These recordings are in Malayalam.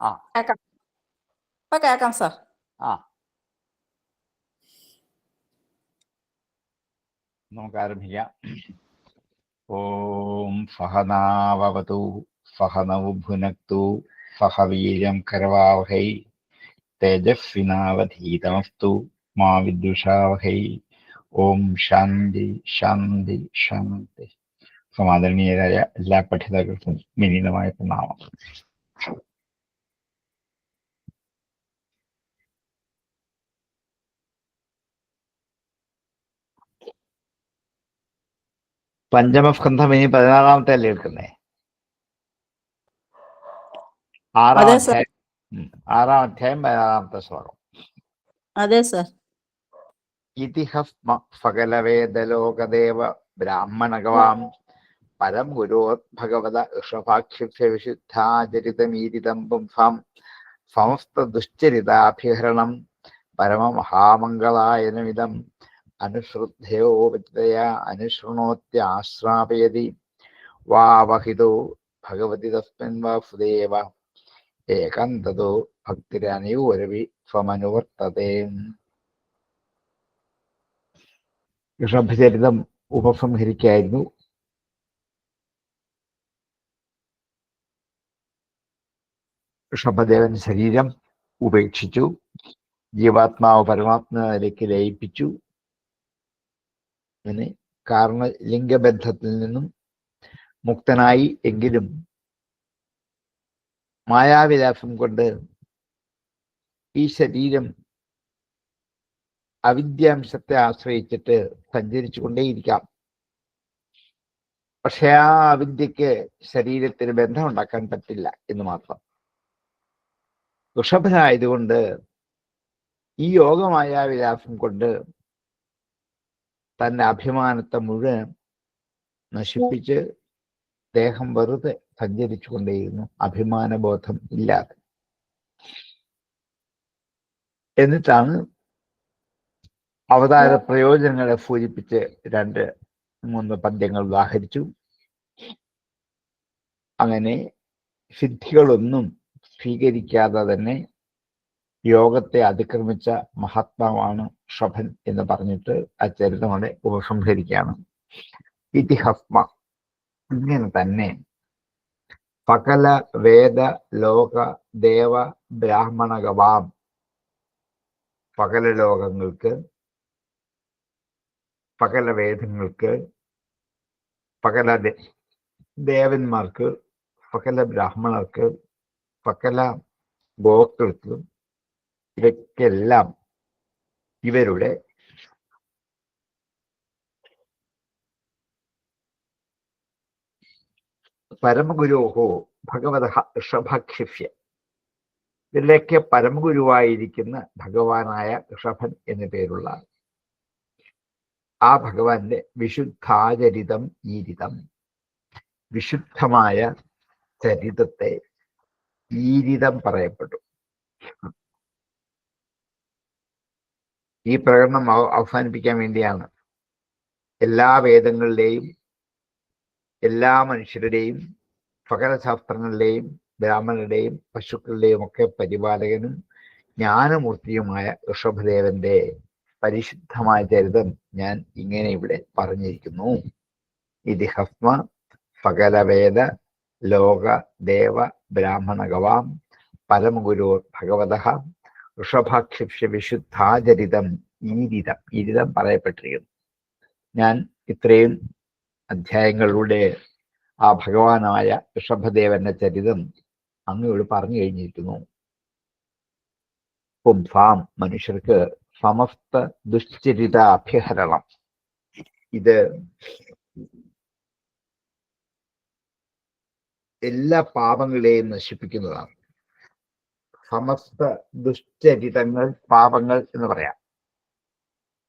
ആ കേക്കാം. ഇപ്പൊ കേക്കാം സാർ. ആ നമുക്ക് ആരംഭിക്കാം. ഓം സഹനാവവതു സഹനൗ ഭുനക്തു സഹ വീര്യം കരവാവഹൈ തേജസ്വിനാവധീതമസ്തു മാ വിദ്വിഷാവഹൈ. ഓം ശാന്തി ശാന്തി ശാന്തി. സമാദരണീയരായ എല്ലാ പഠിതാക്കൾക്കും വിനീതമായ പ്രണാമം. പഞ്ചമസ്കന്ധം ഇനി 16-ാമത്തെ അല്ലേ എടുക്കുന്നേ? ആറാം അതെ സാർ. അധ്യായം 16-ാമത്തെ ശ്ലോകം. അതെ സാർ. ഇതിഹസ്മ സകലവേദലോകദേവ ബ്രാഹ്മണഗവാം പരം ഗുരോദ്ഭഗവത ഋഷഭാക്ഷിപ്യ വിശുദ്ധാചരിതമീരിതം പുംസാം സമസ്ത ദുശ്ചരിതാഭിഹരണം പരമമഹാമംഗളായനമിതം അനുശ്രുദ്ധയോ വിദ്യയാ അനുശൃണോത്യാശ്രാപയതി വാവഹിതോ ഭഗവതി തസ്മിൻ വാസുദേവ ഏകാന്തതോ ഭക്തിരനയോരവി സ്വമനുവർത്തതേ. ഋഷഭചരിതം ഉപസംഹരിക്കായിരുന്നു. ഋഷഭദേവൻ ശരീരം ഉപേക്ഷിച്ചു, ജീവാത്മാവ് പരമാത്മാവിലേക്ക് ലയിപ്പിച്ചു. അങ്ങനെ കാരണലിംഗബന്ധത്തിൽ നിന്നും മുക്തനായി, എങ്കിലും മായാവിലാസം കൊണ്ട് ഈ ശരീരം അവിദ്യാംശത്തെ ആശ്രയിച്ചിട്ട് സഞ്ചരിച്ചു കൊണ്ടേയിരിക്കാം. പക്ഷെ ആ അവിദ്യക്ക് ശരീരത്തിന് ബന്ധമുണ്ടാക്കാൻ പറ്റില്ല എന്ന് മാത്രം. ഋഷഭനായതുകൊണ്ട് ഈ യോഗമായാവിലാസം കൊണ്ട് തന്റെ അഭിമാനത്തെ മുഴുവൻ നശിപ്പിച്ച് ദേഹം വെറുതെ സഞ്ചരിച്ചു കൊണ്ടേയിരുന്നു, അഭിമാനബോധം ഇല്ലാതെ. എന്നിട്ടാണ് അവതാര പ്രയോജനങ്ങളെ സൂചിപ്പിച്ച് 2-3 പദ്യങ്ങൾ ഉദാഹരിച്ചു. അങ്ങനെ സിദ്ധികളൊന്നും സ്വീകരിക്കാതെ തന്നെ യോഗത്തെ അതിക്രമിച്ച മഹാത്മാവാണ് ഋഷഭൻ എന്ന് പറഞ്ഞിട്ട് ആ ചരിത്രങ്ങളെ ഉപസംഹരിക്കുകയാണ്. ഇതിഹസ്മ, ഇങ്ങനെ തന്നെ സകല വേദ ലോക ദേവ ബ്രാഹ്മണഗവാം, സകല ലോകങ്ങൾക്ക്, സകല വേദങ്ങൾക്ക്, സകല ദേവന്മാർക്ക്, സകല ബ്രാഹ്മണർക്ക്, സകല ഗോക്കൾക്കും, ഇവയ്ക്കെല്ലാം ഇവരുടെ പരമഗുരോഹോ ഭഗവത ഋഷഭാക്ഷിപ്യ, ഇതിലേക്ക് പരമഗുരുവായിരിക്കുന്ന ഭഗവാനായ ഋഷഭൻ എന്നു പേരുള്ള ആ ഭഗവാന്റെ വിശുദ്ധാചരിതം ഈരിതം, വിശുദ്ധമായ ചരിതത്തെ ഈരിതം പറയപ്പെട്ടു. ഈ പ്രകടനം അവസാനിപ്പിക്കാൻ വേണ്ടിയാണ് എല്ലാ വേദങ്ങളുടെയും എല്ലാ മനുഷ്യരുടെയും സകല ശാസ്ത്രങ്ങളുടെയും ബ്രാഹ്മണരുടെയും പശുക്കളുടെയും ഒക്കെ പരിപാലകനും ജ്ഞാനമൂർത്തിയുമായ ഋഷഭദേവന്റെ പരിശുദ്ധമായ ചരിതം ഞാൻ ഇങ്ങനെ ഇവിടെ പറഞ്ഞിരിക്കുന്നു. ഇതിഹസ്മ സകലവേദ ലോക ദേവ ബ്രാഹ്മണഗവാം പരമഗുരു ഭഗവത ഋഷഭാക്ഷിപ്യ വിശുദ്ധാചരിതം ഈരിതം, ഈരിതം പറയപ്പെട്ടിരിക്കുന്നു. ഞാൻ ഇത്രയും അധ്യായങ്ങളിലൂടെ ആ ഭഗവാനായ ഋഷഭദേവന്റെ ചരിതം അങ്ങയോട് പറഞ്ഞു കഴിഞ്ഞിരിക്കുന്നു. പുംസാം, മനുഷ്യർക്ക് സമസ്ത ദുശ്ചരിത അഭ്യഹരണം, ഇത് എല്ലാ പാപങ്ങളെയും നശിപ്പിക്കുന്നതാണ്. സമസ്ത ദുശ്ചരിതങ്ങൾ, പാപങ്ങൾ എന്ന് പറയാം.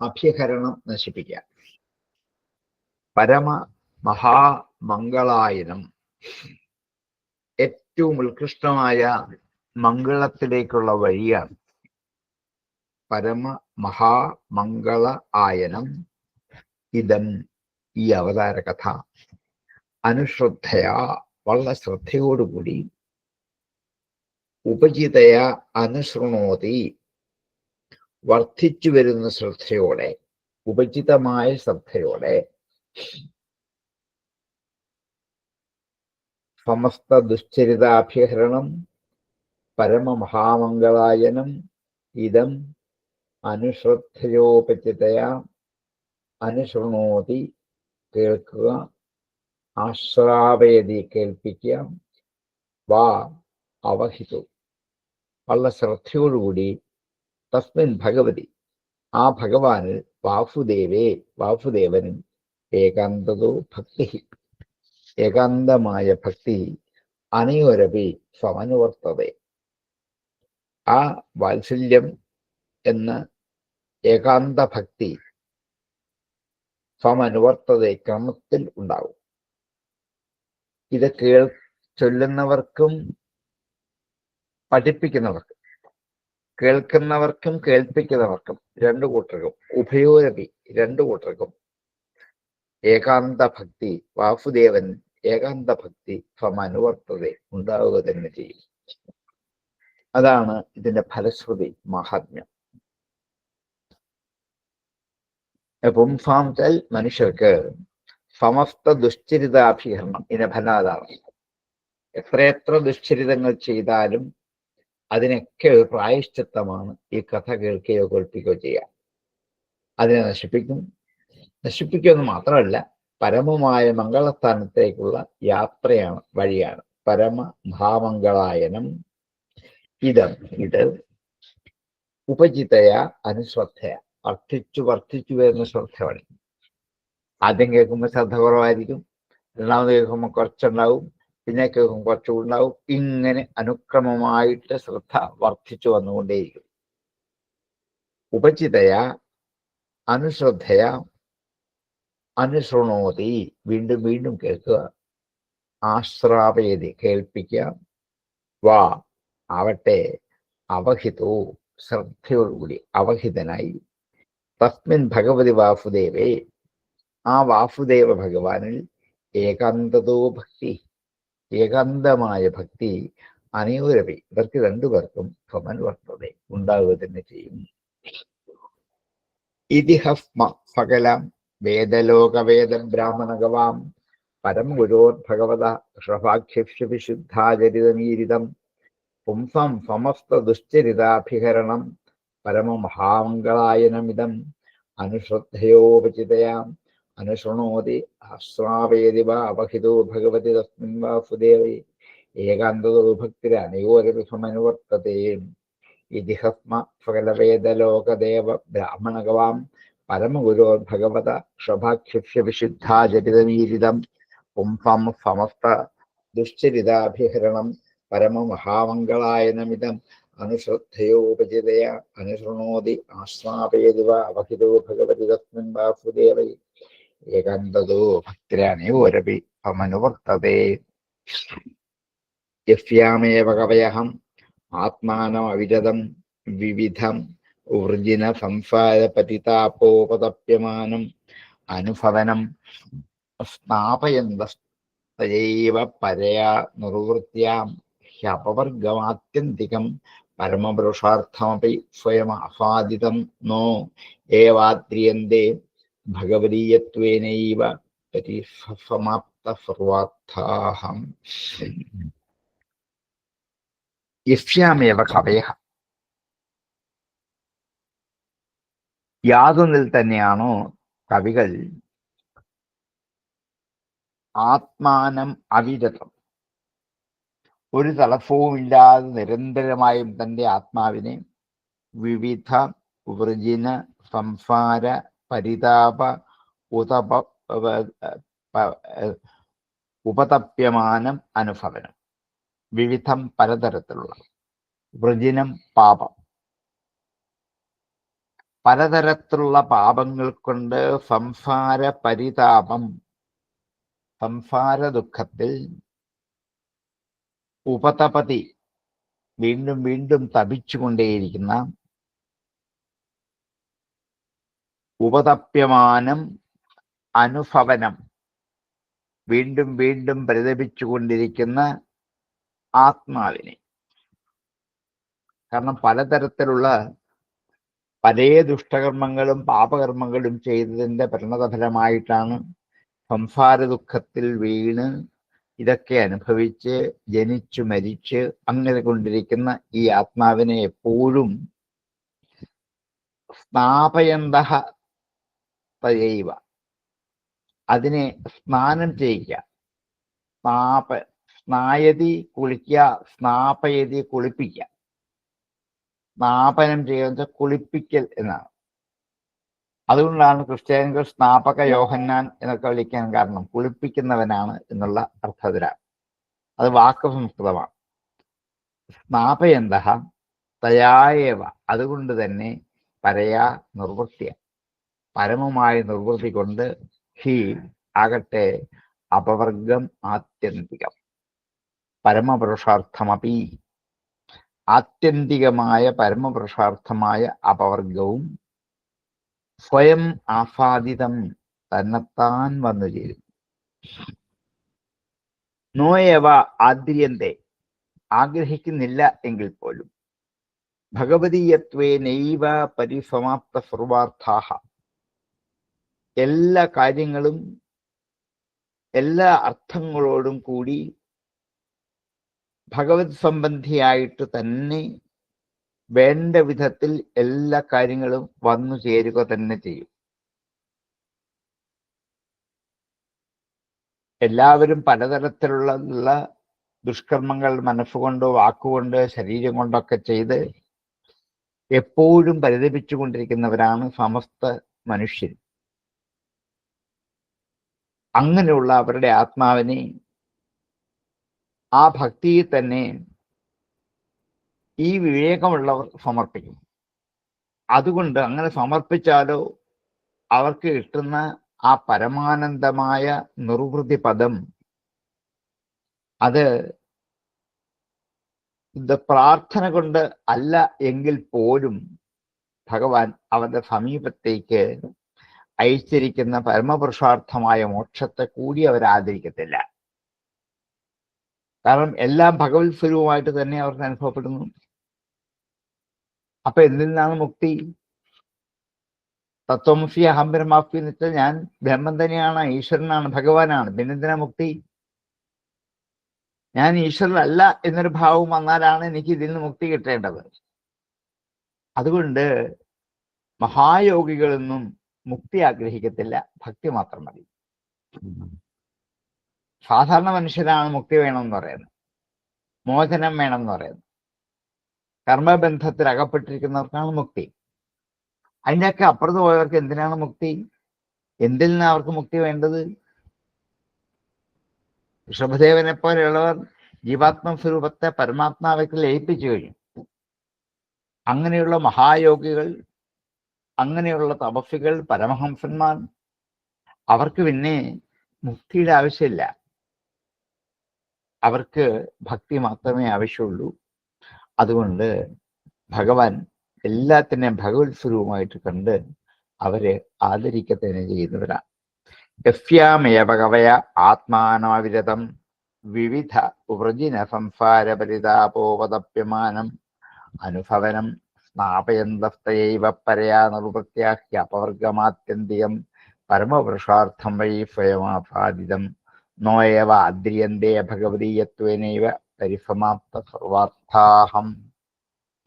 അഭ്യഹരണം, നശിപ്പിക്കുക. പരമ മഹാമംഗളായനം, ഏറ്റവും ഉത്കൃഷ്ടമായ മംഗളത്തിലേക്കുള്ള വഴിയാണ്. പരമ മഹാമംഗള ആയനം ഇതം, ഈ അവതാര കഥ അനുശ്രദ്ധയാ, വളരെ ശ്രദ്ധയോടുകൂടി ഉപജിതയ അനുശൃണോതി, വർദ്ധിച്ചു വരുന്ന ശ്രദ്ധയോടെ, ഉപജിതമായ ശ്രദ്ധയോടെ, സമസ്ത ദുശ്ചരിതാഭ്യഹരണം പരമമഹാമംഗളായനം ഇതം അനുശ്രദ്ധയോപചിതയാ അനുശൃണോതി, കേൾക്കുക, ആശ്രാവയതി കേൾപ്പിക്കുക, വാ അവഹിതു വളരെ ശ്രദ്ധയോടുകൂടി, തസ്മിൻ ഭഗവതി ആ ഭഗവാനിൽ, വാസുദേവനിൽ ഏകാന്തതോ ഭക്തി ഏകാന്തമായ ഭക്തി, അനയോരപി സമനുവർത്തത ആ വാത്സല്യം എന്ന ഏകാന്ത ഭക്തി സമനുവർത്തത ക്രമത്തിൽ ഉണ്ടാവും. ഇത് ചൊല്ലുന്നവർക്കും പഠിപ്പിക്കുന്നവർക്കും, കേൾക്കുന്നവർക്കും കേൾപ്പിക്കുന്നവർക്കും, രണ്ടു കൂട്ടർക്കും, ഉഭയോരപി രണ്ടു കൂട്ടർക്കും ഏകാന്ത ഭക്തി, വാസുദേവൻ ഏകാന്ത ഭക്തി സമനുവർത്തത ഉണ്ടാവുക തന്നെ ചെയ്യും. അതാണ് ഇതിന്റെ ഫലശ്രുതി മഹാത്മ്യം. പുംസാംചൽ മനുഷ്യർക്ക് സമസ്ത ദുശ്ചരിതാഭിഹരണം ഇതിന്റെ ഫലാതാണ്. എത്രയെത്ര ദുശ്ചരിതങ്ങൾ ചെയ്താലും അതിനൊക്കെ ഒരു പ്രായശ്ചിത്തമാണ് ഈ കഥ കേൾക്കുകയോ കേൾപ്പിക്കുകയോ ചെയ്യുക. അതിനെ നശിപ്പിക്കുമെന്ന് മാത്രമല്ല, പരമമായ മംഗളസ്ഥാനത്തേക്കുള്ള യാത്രയാണ്, വഴിയാണ്. പരമമഹാമംഗളായനം ഇത് ഉപജിതയ അനുശ്രദ്ധയ, വർദ്ധിച്ചു വരുന്ന ശ്രദ്ധയാണ്. ആദ്യം കേൾക്കുമ്പോൾ ശ്രദ്ധ കുറവായിരിക്കും, രണ്ടാമത് കേൾക്കുമ്പോൾ കുറച്ചുണ്ടാവും, പിന്നെ കേൾക്കുമ്പോൾ കുറച്ചുണ്ടാവും. ഇങ്ങനെ അനുക്രമമായിട്ട് ശ്രദ്ധ വർദ്ധിച്ചു വന്നുകൊണ്ടേയിരിക്കും. ഉപജിതയ അനുശ്രദ്ധയ അനുശൃണോതി, വീണ്ടും വീണ്ടും കേൾക്കുക, ആശ്രാവയതി കേൾപ്പിക്കുക, വാ ആവട്ടെ, അവഹിതോ ശ്രദ്ധയോടുകൂടി അവഹിതനായി, തസ്മിൻ ഭഗവതി വാസുദേവേ ആ വാസുദേവ ഭഗവാനിൽ ഏകാന്തതോ ഭക്തി ഏകാന്തമായ ഭക്തി, അനയോരവി ഇവർക്ക് രണ്ടുപേർക്കും സമന്വർത്തത ഉണ്ടാവുക തന്നെ ചെയ്യും. ഇതിഹസ്മ സകലം വേദലോകവേദം ബ്രാഹ്മണഗവാം പരം ഗുരോർഭഗവത ഷഭാഖ്യവിശുദ്ധാചരിതമീരിതം പുംസം സമസ്ത ദുശ്ചരിതാഭിഹരണം പരമമഹാമംഗളായനമിതം അനുശ്രദ്ധയോപചിതയാം അനുശൃണോതി ആശ്രാവയതി വാ അവഹിതോ ഭഗവതി തസ്മിൻ വാസുദേവേ ഏകാന്തതോ ഭക്തിര അനയോരപി സമനുവർത്തതേ. ഇതിഹസ്മ സകലവേദലോകദേവ ബ്രാഹ്മണഗവാം പരമഗുരോർഭഗവത ഷഭാഖ്യവിശുദ്ധാചരിതമീരിതം പുംസം സമസ്ത ദുശ്ചരിതാഭിഹരണം പരമമഹാമംഗളായനമിതം അനുശ്രദ്ധയോപചിതയ അനുശൃണോതി ആശ്രാവയതി വാ അവഹിതോ ഭഗവതി തസ്മിൻ വാസുദേവേ ഏകാന്തതോ ഭക്തിരനയോരപി സമനുവർത്തതേ. യസ്യാമേവ കവയഹം ആത്മാനമവിരതം വിവിധം ഊർജിന സംസാര പരിതാപോപതപ്യമാനം അനുഭവനം സ്നാപയന്തസ്തയൈവ പരയാ നിർവൃത്യാം ഹ്യപവർഗമാത്യന്തികം പരമപുരുഷാർത്ഥമപി സ്വയം ആസ്വാദിതം നോ ഏവാദ്രിയന്തേ ഭഗവതീയത്വേനൈവ പരിസമാപ്ത സർവാർത്ഥാഹം. യസ്യാമേവ കവയഃ യാതൊന്നിൽ തന്നെയാണോ കവികൾ ആത്മാനം അവിരതം ഒരു തടസ്സവുമില്ലാതെ നിരന്തരമായും തന്റെ ആത്മാവിനെ വിവിധ വൃജിന സംസാര പരിതാപ ഉപതപ്യമാനം അനുഭവനം. വിവിധം പലതരത്തിലുള്ള, വൃജിനം പാപം, പലതരത്തിലുള്ള പാപങ്ങൾ കൊണ്ട് സംസാര പരിതാപം സംസാര ദുഃഖത്തിൽ ഉപതപതി വീണ്ടും വീണ്ടും തപിച്ചുകൊണ്ടേയിരിക്കുന്ന ഉപതപ്യമാനം അനുഭവനം വീണ്ടും വീണ്ടും പരിതപിച്ചുകൊണ്ടിരിക്കുന്ന ആത്മാവിനെ കാരണം പലതരത്തിലുള്ള പല ദുഷ്ടകർമ്മങ്ങളും പാപകർമ്മങ്ങളും ചെയ്തതിൻ്റെ പരിണതഫലമായിട്ടാണ് സംസാര ദുഃഖത്തിൽ വീണ് ഇതൊക്കെ അനുഭവിച്ച് ജനിച്ചു മരിച്ച് അങ്ങനെ കൊണ്ടിരിക്കുന്ന ഈ ആത്മാവിനെ എപ്പോഴും സ്നാപയന്തഃ തയൈവ, അതിനെ സ്നാനം ചെയ്യിക്കുക. സ്നായതി കുളിക്കുക, സ്നാപയതി കുളിപ്പിക്കുക. സ്നാപനം ചെയ്യുന്നത് കുളിപ്പിക്കൽ എന്നാണ്. അതുകൊണ്ടാണ് ക്രിസ്ത്യാനികൾ സ്നാപക യോഹന്നാൻ എന്നൊക്കെ വിളിക്കാൻ കാരണം കുളിപ്പിക്കുന്നവനാണ് എന്നുള്ള അർത്ഥത്തിലാണ്. അത് വാക്ക് സംസ്കൃതമാണ്. സ്നാപയന്തഃ തയായേവ, അതുകൊണ്ട് തന്നെ പരയാ നിർവൃത്തിയ, പരമമായ നിർവൃത്തി കൊണ്ട് ഹി ആകട്ടെ അപവർഗം ആത്യന്തികം പരമപുരുഷാർത്ഥമപി, ആത്യന്തികമായ പരമപുരുഷാർത്ഥമായ അപവർഗവും സ്വയം ആസ്വാദിതം തന്നെത്താൻ വന്നു ചേരും. നോയവ ആദ്രിയന്തെ, ആഗ്രഹിക്കുന്നില്ല എങ്കിൽ പോലും ഭഗവതീയത്വേ നൈവ പരിസമാപ്ത സർവാർത്ഥാഹ, എല്ലാ കാര്യങ്ങളും എല്ലാ അർത്ഥങ്ങളോടും കൂടി ഭഗവത് സംബന്ധിയായിട്ട് തന്നെ വേണ്ട വിധത്തിൽ എല്ലാ കാര്യങ്ങളും വന്നു ചേരുക തന്നെ ചെയ്യും. എല്ലാവരും പലതരത്തിലുള്ള ദുഷ്കർമ്മങ്ങൾ മനസ്സുകൊണ്ട് വാക്കുകൊണ്ട് ശരീരം കൊണ്ടൊക്കെ ചെയ്ത് എപ്പോഴും പരിതപിച്ചുകൊണ്ടിരിക്കുന്നവരാണ് സമസ്ത മനുഷ്യർ. അങ്ങനെയുള്ള അവരുടെ ആത്മാവിനെ ആ ഭക്തിയിൽ തന്നെ ഈ വിവേകമുള്ളവർ സമർപ്പിക്കും. അതുകൊണ്ട് അങ്ങനെ സമർപ്പിച്ചാലോ അവർക്ക് കിട്ടുന്ന ആ പരമാനന്ദമായ നിർവൃതി പദം, അത് പ്രാർത്ഥന കൊണ്ട് അല്ല എങ്കിൽ പോലും ഭഗവാൻ അവന്റെ സമീപത്തേക്ക് അയച്ചിരിക്കുന്ന പരമപുരുഷാർത്ഥമായ മോക്ഷത്തെ കൂടി അവർ ആദരിക്കത്തില്ല. കാരണം എല്ലാം ഭഗവത് സ്വരൂപമായിട്ട് തന്നെ അവർക്ക് അനുഭവപ്പെടുന്നു. അപ്പൊ എന്തിൽ നിന്നാണ് മുക്തി? തത്വമസി അഹം ബ്രഹ്മാസ്മി എന്ന് വെച്ചാൽ ഞാൻ ബ്രഹ്മം തന്നെയാണ്, ഈശ്വരനാണ്, ഭഗവാനാണ്. പിന്നെന്തിനാ മുക്തി? ഞാൻ ഈശ്വരനല്ല എന്നൊരു ഭാവം വന്നാലാണ് എനിക്ക് ഇതിൽ നിന്ന് മുക്തി കിട്ടേണ്ടത്. അതുകൊണ്ട് മഹായോഗികളൊന്നും മുക്തി ആഗ്രഹിക്കത്തില്ല, ഭക്തി മാത്രം മതി. സാധാരണ മനുഷ്യരാണ് മുക്തി വേണമെന്ന് പറയുന്നത്, മോചനം വേണമെന്ന് പറയുന്നത്. കർമ്മബന്ധത്തിൽ അകപ്പെട്ടിരിക്കുന്നവർക്കാണ് മുക്തി. അതിൻ്റെയൊക്കെ അപ്പുറത്ത് പോയവർക്ക് എന്തിനാണ് മുക്തി? എന്തിൽ നിന്നാണ് അവർക്ക് മുക്തി വേണ്ടത്? ഋഷഭദേവനെ പോലെയുള്ളവർ ജീവാത്മസ്വരൂപത്തെ പരമാത്മാവിൽ ലയിപ്പിച്ചു കഴിഞ്ഞു. അങ്ങനെയുള്ള മഹായോഗികൾ, അങ്ങനെയുള്ള തപസ്വികൾ, പരമഹംസന്മാർ, അവർക്ക് പിന്നെ മുക്തിയുടെ ആവശ്യമില്ല. അവർക്ക് ഭക്തി മാത്രമേ ആവശ്യമുള്ളൂ. അതുകൊണ്ട് ഭഗവാൻ എല്ലാത്തിനെയും ഭഗവത് സ്വരൂപമായിട്ട് കണ്ട് അവരെ ആദരിക്കുക തന്നെ ചെയ്യുന്നവരാണ്. യസ്യാമേവ കവയ ആത്മാനമവിരതം വിവിധ വൃജിന സംസാര പരിതാപോപതപ്യമാനം അനുഭവനം സ്നാപയന്തസ്തയൈവ പരയാ നിർവൃത്യാഹ്യ അപവർഗമാത്യന്തികം പരമപുരുഷാർത്ഥം വൈ സ്വയമാസാദിതം നോയവ അദ്രിയന്തേ ഭഗവതീയത്വേനൈവ പരിസമാപ്ത സർവാർത്ഥാഹം.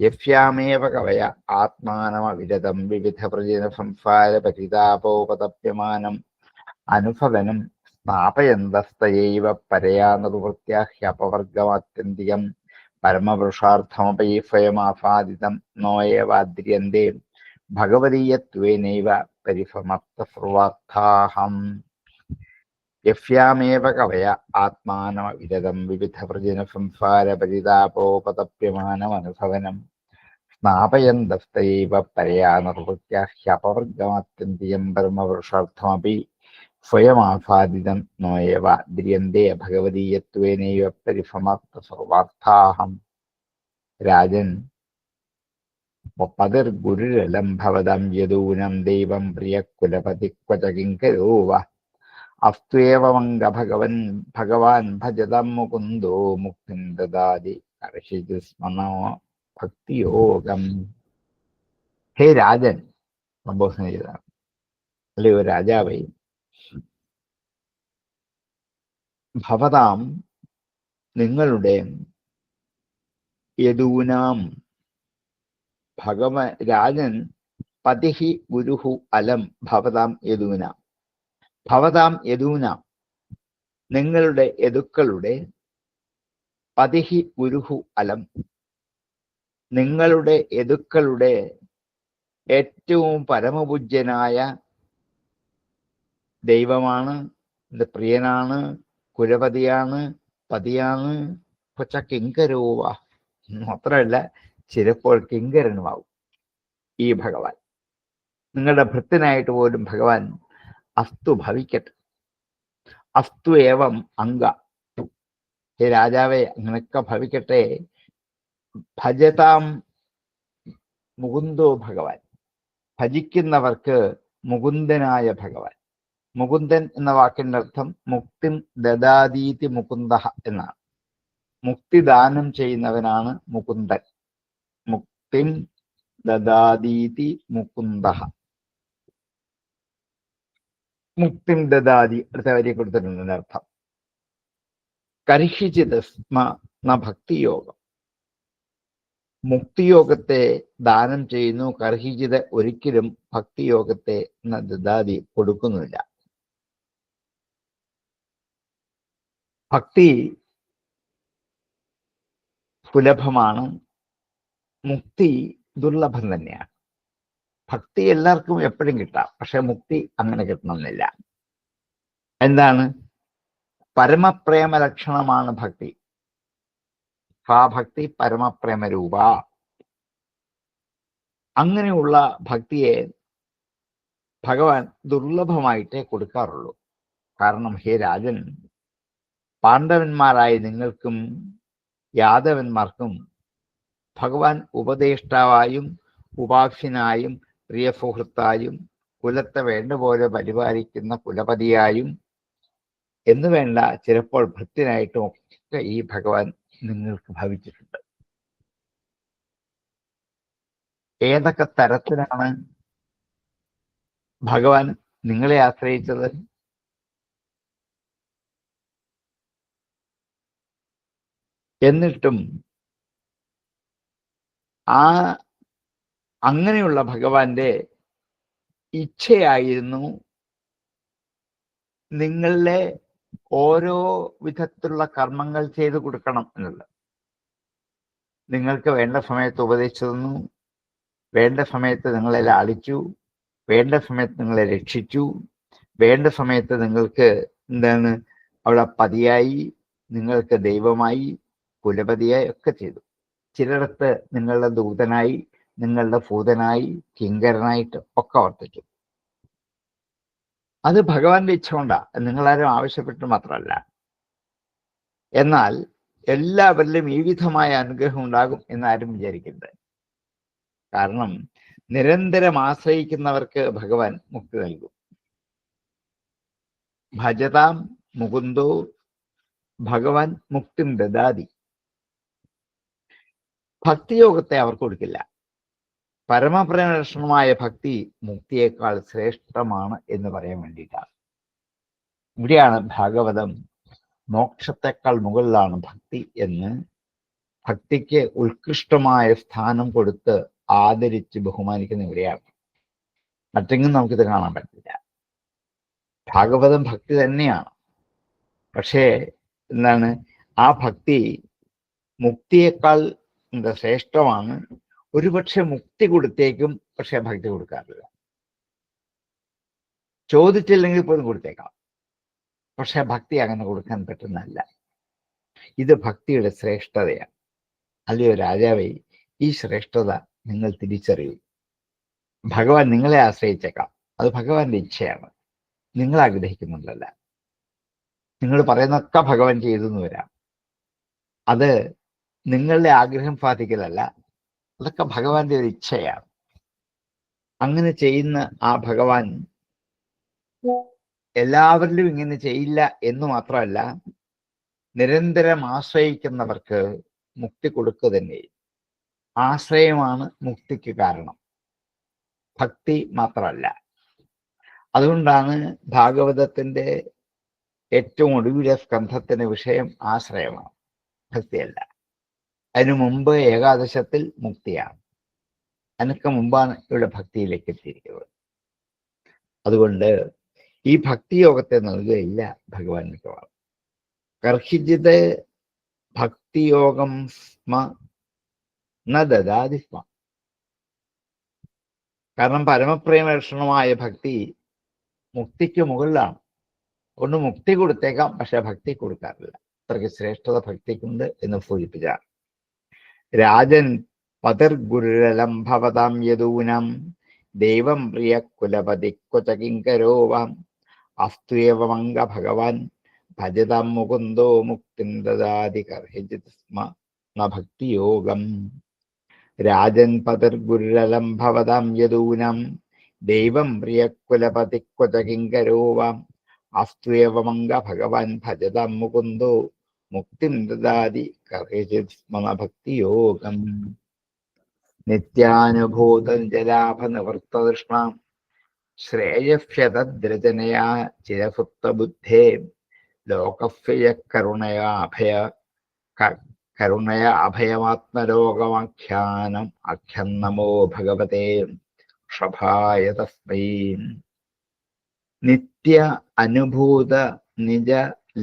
യസ്യാമേവ കവയ ആത്മാനമവിരതം വിവിധ വൃജിന സംസാര പരിതാപോപതപ്യമാനം അനുഭവനം സ്നാപയന്തസ്തയൈവ പരയാ നിർവൃത്യാഹ്യ അപവർഗമാത്യന്തികം പരമപുരുഷാർത്ഥമപി സ്വയമാസാദിതം നോയവ അദ്രിയന്തേ ഭഗവതീയത്വേനൈവ പരിസമപ്ത സർവാർത്ഥാഹം. യസ്യാമേവ കവയ ആത്മാനമവിരതം വിവിധ വൃജിന സംസാര പരിതാപോപതപ്യമാനം അനുഭവനം സ്നാപയന്തസ്തൈവ പരയാ നിർവൃത്യാഹ്യ അപവർഗമാത്യന്തികം പരമപുരുഷാർത്ഥമപി സ്വയമാസാദിതം നോയവ ദ്രിയന്തേ ഭഗവതീയത്വേനൈവ പരിസമപ്ത സർവാർത്ഥാഹം. രാജൻ, പതിർഗുരുരലം ഭവതം യദൂനം ദൈവം പ്രിയകുലപതി ക്വച കിങ്കരോ വ അസ്ത്വേവമംഗ ഭഗവാൻ ഭജതം മുകുന്ദോ മുക്തിം ദദാതി കർഷിജുസ്മനോ ഭക്തിയോഗം. ഹേ രാജൻ, സംബോധന ചെയ്തതാണ്, അല്ലയോ രാജാവേ, ഭവതാം നിങ്ങളുടെ യദൂനാം രാജൻ പതിഹി ഗുരുഹു അലം ഭവതാം യദൂന. ഭവതാം യദൂന നിങ്ങളുടെ യദുക്കളുടെ പതിഹി ഗുരുഹു അലം നിങ്ങളുടെ യദുക്കളുടെ ഏറ്റവും പരമപൂജ്യനായ ദൈവമാണ്, പ്രിയനാണ്, കുലപതിയാണ്, പതിയാണ്. കൊച്ച കിങ്കരോവ, മാത്രമല്ല ചിലപ്പോൾ കിങ്കരനുമാവും ഈ ഭഗവാൻ. നിങ്ങളുടെ ഭൃത്യനായിട്ട് പോലും ഭഗവാൻ അസ്തു ഭവിക്കട്ടെ. അസ്തു ഏവം അംഗ. ഹേ രാജാവേ, അങ്ങനെയൊക്കെ ഭവിക്കട്ടെ. ഭജതാം മുകുന്ദോ ഭഗവാൻ, ഭജിക്കുന്നവർക്ക് മുകുന്ദനായ ഭഗവാൻ. മുകുന്ദൻ എന്ന വാക്കിന്റെ അർത്ഥം മുക്തിം ദദാതീതി മുകുന്ദ എന്നാണ്. മുക്തി ദാനം ചെയ്യുന്നവനാണ് മുകുന്ദൻ. മുക്തിം ദദാതീതി മുകുന്ദ. മുക്തിം ദദാതി അടുത്ത വരി കൊടുത്തിട്ടുണ്ട് അർത്ഥം. കർഹിച്ചിത് സ്മ ന ഭക്തിയോഗം. മുക്തിയോഗത്തെ ദാനം ചെയ്യുന്നു. കർഹിച്ചിത് ഒരിക്കലും ഭക്തിയോഗത്തെ ദദാതി കൊടുക്കുന്നില്ല. ഭക്തി സുലഭമാണ്, മുക്തി ദുർലഭം തന്നെയാണ്. ഭക്തി എല്ലാവർക്കും എപ്പോഴും കിട്ടാം, പക്ഷെ മുക്തി അങ്ങനെ കിട്ടണമെന്നില്ല. എന്താണ്? പരമപ്രേമ ലക്ഷണമാണ് ഭക്തി. ആ ഭക്തി പരമപ്രേമ രൂപ. അങ്ങനെയുള്ള ഭക്തിയെ ഭഗവാൻ ദുർലഭമായിട്ടേ കൊടുക്കാറുള്ളൂ. കാരണം ഹേ രാജൻ, പാണ്ഡവന്മാരായ നിങ്ങൾക്കും യാദവന്മാർക്കും ഭഗവാൻ ഉപദേഷ്ടാവായും ഉപാസ്യനായും പ്രിയ സുഹൃത്തായും കുലത്തെ വേണ്ട പോലെ പരിപാലിക്കുന്ന കുലപതിയായും എന്ന് വേണ്ട ചിലപ്പോൾ ഭൃത്യനായിട്ടും ഒക്കെ ഈ ഭഗവാൻ നിങ്ങൾക്ക് ഭവിച്ചിട്ടുണ്ട്. ഏതൊക്കെ തരത്തിലാണ് ഭഗവാൻ നിങ്ങളെ ആശ്രയിച്ചത്? എന്നിട്ടും അങ്ങനെയുള്ള ഭഗവാന്റെ ഇച്ഛയായിരുന്നു നിങ്ങളെ ഓരോ വിധത്തിലുള്ള കർമ്മങ്ങൾ ചെയ്തു കൊടുക്കണം എന്നുള്ളത്. നിങ്ങൾക്ക് വേണ്ട സമയത്ത് ഉപദേശിച്ചു തന്നു, വേണ്ട സമയത്ത് നിങ്ങളെ ലാളിച്ചു, വേണ്ട സമയത്ത് നിങ്ങളെ രക്ഷിച്ചു, വേണ്ട സമയത്ത് നിങ്ങൾക്ക് അവിടെ പതിയായി, നിങ്ങൾക്ക് ദൈവമായി, കുലപതിയായി ഒക്കെ ചെയ്തു. ചിലയിടത്ത് നിങ്ങളുടെ ദൂതനായി, നിങ്ങളുടെ ഭൂതനായി, കിങ്കരനായിട്ട് ഒക്കെ വർത്തിച്ചു. അത് ഭഗവാന്റെ ഇച്ഛ കൊണ്ടാ, നിങ്ങളാരും ആവശ്യപ്പെട്ട് മാത്രമല്ല. എന്നാൽ എല്ലാവരിലും ഈ വിധമായ അനുഗ്രഹം ഉണ്ടാകും എന്നാരും വിചാരിക്കരുത്. കാരണം നിരന്തരം ആശ്രയിക്കുന്നവർക്ക് ഭഗവാൻ മുക്തി നൽകും. ഭജതാം മുകുന്ദോ ഭഗവാൻ മുക്തിം ദദാതി. ഭക്തിയോഗത്തെ അവർക്ക് കൊടുക്കില്ല. പരമപ്രേമലക്ഷണമായ ഭക്തി മുക്തിയേക്കാൾ ശ്രേഷ്ഠമാണ് എന്ന് പറയാൻ വേണ്ടിയിട്ടാണ്. ഇവിടെയാണ് ഭാഗവതം മോക്ഷത്തെക്കാൾ മുകളിലാണ് ഭക്തി എന്ന് ഭക്തിക്ക് ഉത്കൃഷ്ടമായ സ്ഥാനം കൊടുത്ത് ആദരിച്ച് ബഹുമാനിക്കുന്ന ഇവിടെയാണ്. മറ്റെങ്ങും നമുക്കിത് കാണാൻ പറ്റില്ല. ഭാഗവതം ഭക്തി തന്നെയാണ്. പക്ഷേ ആ ഭക്തി മുക്തിയേക്കാൾ ശ്രേഷ്ഠമാണ്. ഒരുപക്ഷെ മുക്തി കൊടുത്തേക്കും, പക്ഷെ ഭക്തി കൊടുക്കാറില്ല. ചോദിച്ചില്ലെങ്കിൽ പോലും കൊടുത്തേക്കാം, പക്ഷെ ഭക്തി അങ്ങനെ കൊടുക്കാൻ പറ്റുന്നതല്ല. ഇത് ഭക്തിയുടെ ശ്രേഷ്ഠതയാണ്. അല്ലയോ രാജാവേ, ഈ ശ്രേഷ്ഠത നിങ്ങൾ തിരിച്ചറിയൂ. ഭഗവാൻ നിങ്ങളെ ആശ്രയിച്ചേക്കാം, അത് ഭഗവാന്റെ ഇച്ഛയാണ്, നിങ്ങൾ ആഗ്രഹിക്കുന്നുണ്ടല്ല. നിങ്ങൾ പറയുന്നൊക്കെ ഭഗവാൻ ചെയ്തെന്ന് വരാം. അത് നിങ്ങളുടെ ആഗ്രഹം സാധിക്കലല്ല, അതൊക്കെ ഭഗവാന്റെ ഒരു ഇച്ഛയാണ്. അങ്ങനെ ചെയ്യുന്ന ആ ഭഗവാൻ എല്ലാവരിലും ഇങ്ങനെ ചെയ്യില്ല എന്ന് മാത്രമല്ല, നിരന്തരം ആശ്രയിക്കുന്നവർക്ക് മുക്തി കൊടുക്കുക തന്നെ. ആശ്രയമാണ് മുക്തിക്ക് കാരണം, ഭക്തി മാത്രമല്ല. അതുകൊണ്ടാണ് ഭാഗവതത്തിന്റെ ഏറ്റവും ഒടുവിലെ സ്കന്ധത്തിന് വിഷയം ആശ്രയമാണ്, ഭക്തിയല്ല. അതിനു മുമ്പ് ഏകാദശത്തിൽ മുക്തിയാണ്, അതിനൊക്കെ മുമ്പാണ് ഇവിടെ ഭക്തിയിലേക്ക് എത്തിയിരിക്കുന്നത്. അതുകൊണ്ട് ഈ ഭക്തിയോഗത്തെ നൽകുകയില്ല ഭഗവാൻ മിക്കവാറും. കർഹിജിത് ഭക്തിയോഗം സ്മ ന ദദാതി സ്മ. കാരണം പരമപ്രേമലക്ഷണമായ ഭക്തി മുക്തിക്ക് മുകളിലാണ്. അതുകൊണ്ട് മുക്തി കൊടുത്തേക്കാം, പക്ഷെ ഭക്തി കൊടുക്കാറില്ല. അത്രയ്ക്ക് ശ്രേഷ്ഠത ഭക്തിക്കുണ്ട് എന്ന് സൂചിപ്പിച്ചാണ്. രാജൻ പതിർഗുരുരലം ഭവതാം യദൂനം ദൈവം പ്രിയ കുലപതി ക്വചകിങ്കരോവാം അസ്തുയവമംഗ ഭഗവാൻ ഭജതാം മുകുന്ദോ മുക്തിം ദദാതി കർഹിജിത് സ്മ ന ഭക്തിയോഗം. രാജൻ പതിർഗുരുരലം ഭവതാം യദൂനം ദൈവം പ്രിയ കുലപതി ക്വചകിങ്കരോവാം അസ്തുയവമംഗ ഭഗവാൻ ഭജതാം മുകുന്ദോ മുക്തിം ദദാതി കർഹിജിത് സ്മ ന ഭക്തിയോഗം. നിത്യാനുഭൂതം ജലാഭ നിവൃത്തതൃഷ്ണാം ശ്രേയഫ്യതദ്രജനയാ ചിരസുപ്തബുദ്ധേ ലോകഫ്യ കരുണയാ അഭയമാത്മലോകമാഖ്യാനം അഖ്യം നമോ ഭഗവതേ ഋഷഭായ തസ്മൈ. നിത്യ അനുഭൂത നിജ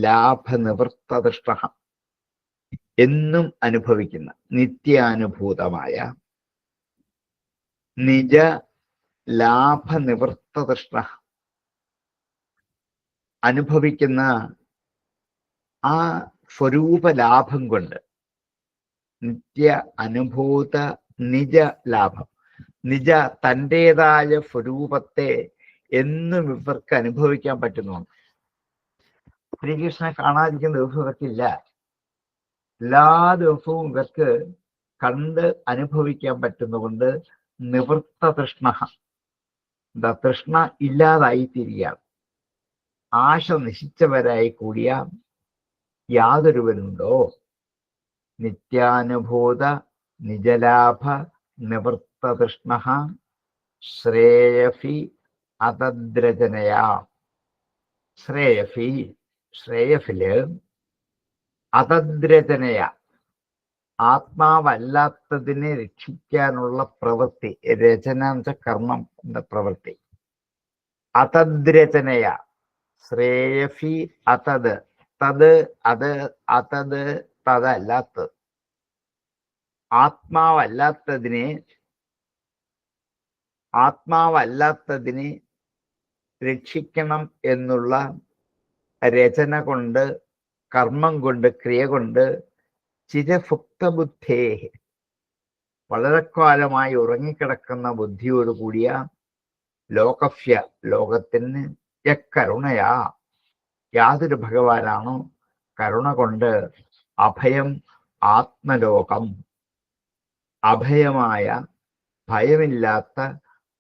ലാഭ നിവൃത്തതൃഷ്ട, എന്നും അനുഭവിക്കുന്ന നിത്യാനുഭൂതമായ നിജ ലാഭ നിവൃത്തതൃഷ്ണ, അനുഭവിക്കുന്ന ആ സ്വരൂപ ലാഭം കൊണ്ട്, നിത്യ അനുഭൂത നിജ ലാഭം, നിജ തൻ്റെതായ സ്വരൂപത്തെ എന്നും ഇവർക്ക് അനുഭവിക്കാൻ പറ്റുന്നുണ്ട്. ശ്രീകൃഷ്ണനെ കാണാതിരിക്കുന്ന ദിവസം ഇവർക്കില്ല. എല്ലാ ദിവസവും ഇവർക്ക് കണ്ട് അനുഭവിക്കാൻ പറ്റുന്നതുകൊണ്ട് നിവൃത്ത തൃഷ്ണ, എന്താ തൃഷ്ണ ഇല്ലാതായി തീരുകയാണ്. ആശ നശിച്ചവരായി കൂടിയ യാതൊരുവനുണ്ടോ? നിത്യാനുഭൂത നിജലാഭ നിവൃത്ത തൃഷ്ണ ശ്രേയഫി അതദ്രചനയാ. ശ്രേയഫി, ശ്രേയഫില് അതദ്രചനയ, ആത്മാവല്ലാത്തതിനെ രക്ഷിക്കാനുള്ള പ്രവൃത്തി. രചന എന്ന കർമ്മം എന്ന പ്രവൃത്തി. അതദ്രചനയ ശ്രേയഫി അതത്, തത് അത്, അതത് തതല്ലാത്തത്. ആത്മാവല്ലാത്തതിനെ രക്ഷിക്കണം എന്നുള്ള രചന കൊണ്ട്, കർമ്മം കൊണ്ട്, ക്രിയ കൊണ്ട് ചിരസുപ്തബുദ്ധേ, വളരെ കാലമായി ഉറങ്ങിക്കിടക്കുന്ന ബുദ്ധിയോടുകൂടിയ ലോകഫ്യ, ലോകത്തിന് യക്കരുണയാ, യാതൊരു ഭഗവാനാണോ കരുണ കൊണ്ട് അഭയം ആത്മലോകം, അഭയമായ ഭയമില്ലാത്ത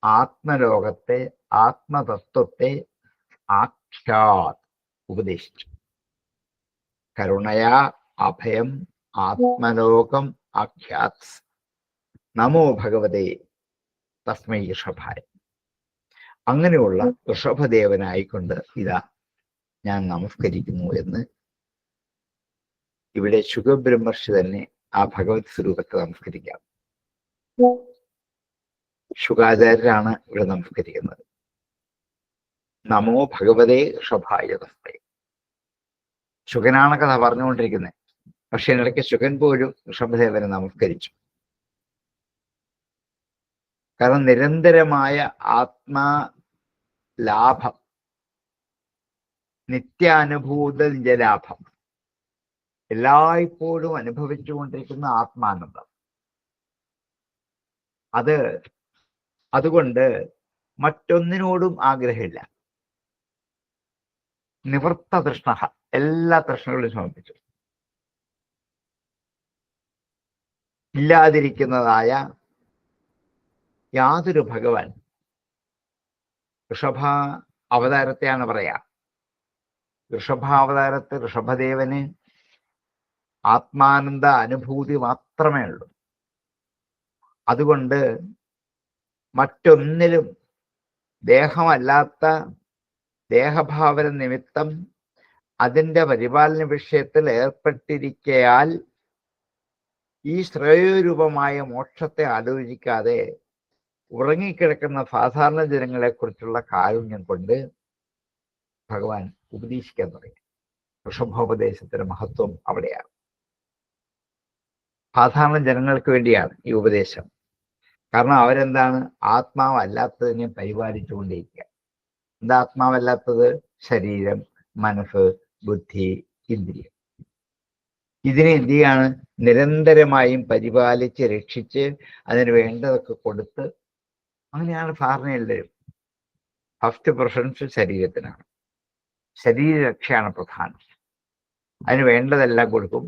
ആത്മലോകത്തെ, ആത്മതത്വത്തെ ആഖ്യാത് ഉപദേശിച്ചു. കരുണയാ അഭയം ആത്മലോകം ആഖ്യാത് നമോ ഭഗവതേ തസ്മൈ ഋഷഭായ. അങ്ങനെയുള്ള ഋഷഭദേവനായിക്കൊണ്ട് ഇതാ ഞാൻ നമസ്കരിക്കുന്നു എന്ന് ഇവിടെ ശുഖബ്രഹ്മർഷി തന്നെ ആ ഭഗവത് സ്വരൂപത്തെ നമസ്കരിക്കാം. ശുഖാചാര്യരാണ് ഇവിടെ നമസ്കരിക്കുന്നത്. നമോ ഭഗവതേ ഋഷഭായ തസ്മൈ. ശുഖനാണ് കഥ പറഞ്ഞുകൊണ്ടിരിക്കുന്നത്. പക്ഷെ ഇടയ്ക്ക് ശുഖൻ പോലും ഋഷഭദേവനെ നമസ്കരിച്ചു. കാരണം നിരന്തരമായ ആത്മാലാഭം, നിത്യാനുഭൂത നിജലാഭം, എല്ലായ്പ്പോഴും അനുഭവിച്ചുകൊണ്ടിരിക്കുന്ന ആത്മാനന്ദം, അതുകൊണ്ട് മറ്റൊന്നിനോടും ആഗ്രഹമില്ല. നിവൃത്ത തൃഷ്ണ, എല്ലാ തൃഷ്ണകളും സമർപ്പിച്ചു. ഇല്ലാതിരിക്കുന്നതായ യാതൊരു ഭഗവാൻ, ഋഷഭ അവതാരത്തെയാണ് പറയാ. ഋഷഭാവതാരത്തിൽ ഋഷഭദേവന് ആത്മാനന്ദ അനുഭൂതി മാത്രമേ ഉള്ളൂ. അതുകൊണ്ട് മറ്റൊന്നിലും ദേഹമല്ലാത്ത ദേഹഭാവന നിമിത്തം അതിൻ്റെ പരിപാലന വിഷയത്തിൽ ഏർപ്പെട്ടിരിക്കയാൽ ഈ ശ്രേയോരൂപമായ മോക്ഷത്തെ ആലോചിക്കാതെ ഉറങ്ങിക്കിടക്കുന്ന സാധാരണ ജനങ്ങളെക്കുറിച്ചുള്ള കാരുണ്യം കൊണ്ട് ഭഗവാൻ ഉപദേശിക്കാൻ തുടങ്ങി. ഋഷഭോപദേശത്തിന്റെ മഹത്വം അവിടെയാണ്. സാധാരണ ജനങ്ങൾക്ക് വേണ്ടിയാണ് ഈ ഉപദേശം. കാരണം അവരെന്താണ്? ആത്മാവല്ലാത്തതിനെ പരിപാലിച്ചുകൊണ്ടിരിക്കുക. എന്താ ആത്മാവല്ലാത്തത്? ശരീരം, മനസ്സ്, ബുദ്ധി, ഇന്ദ്രിയം. ഇതിനെ എന്ത് ചെയ്യാണ്? നിരന്തരമായും പരിപാലിച്ച് രക്ഷിച്ച് അതിന് വേണ്ടതൊക്കെ കൊടുത്ത്, അങ്ങനെയാണ് സാധാരണ എല്ലാവരും. First preference ശരീരത്തിനാണ്. ശരീരരക്ഷയാണ് പ്രധാനം. അതിന് വേണ്ടതെല്ലാം കൊടുക്കും.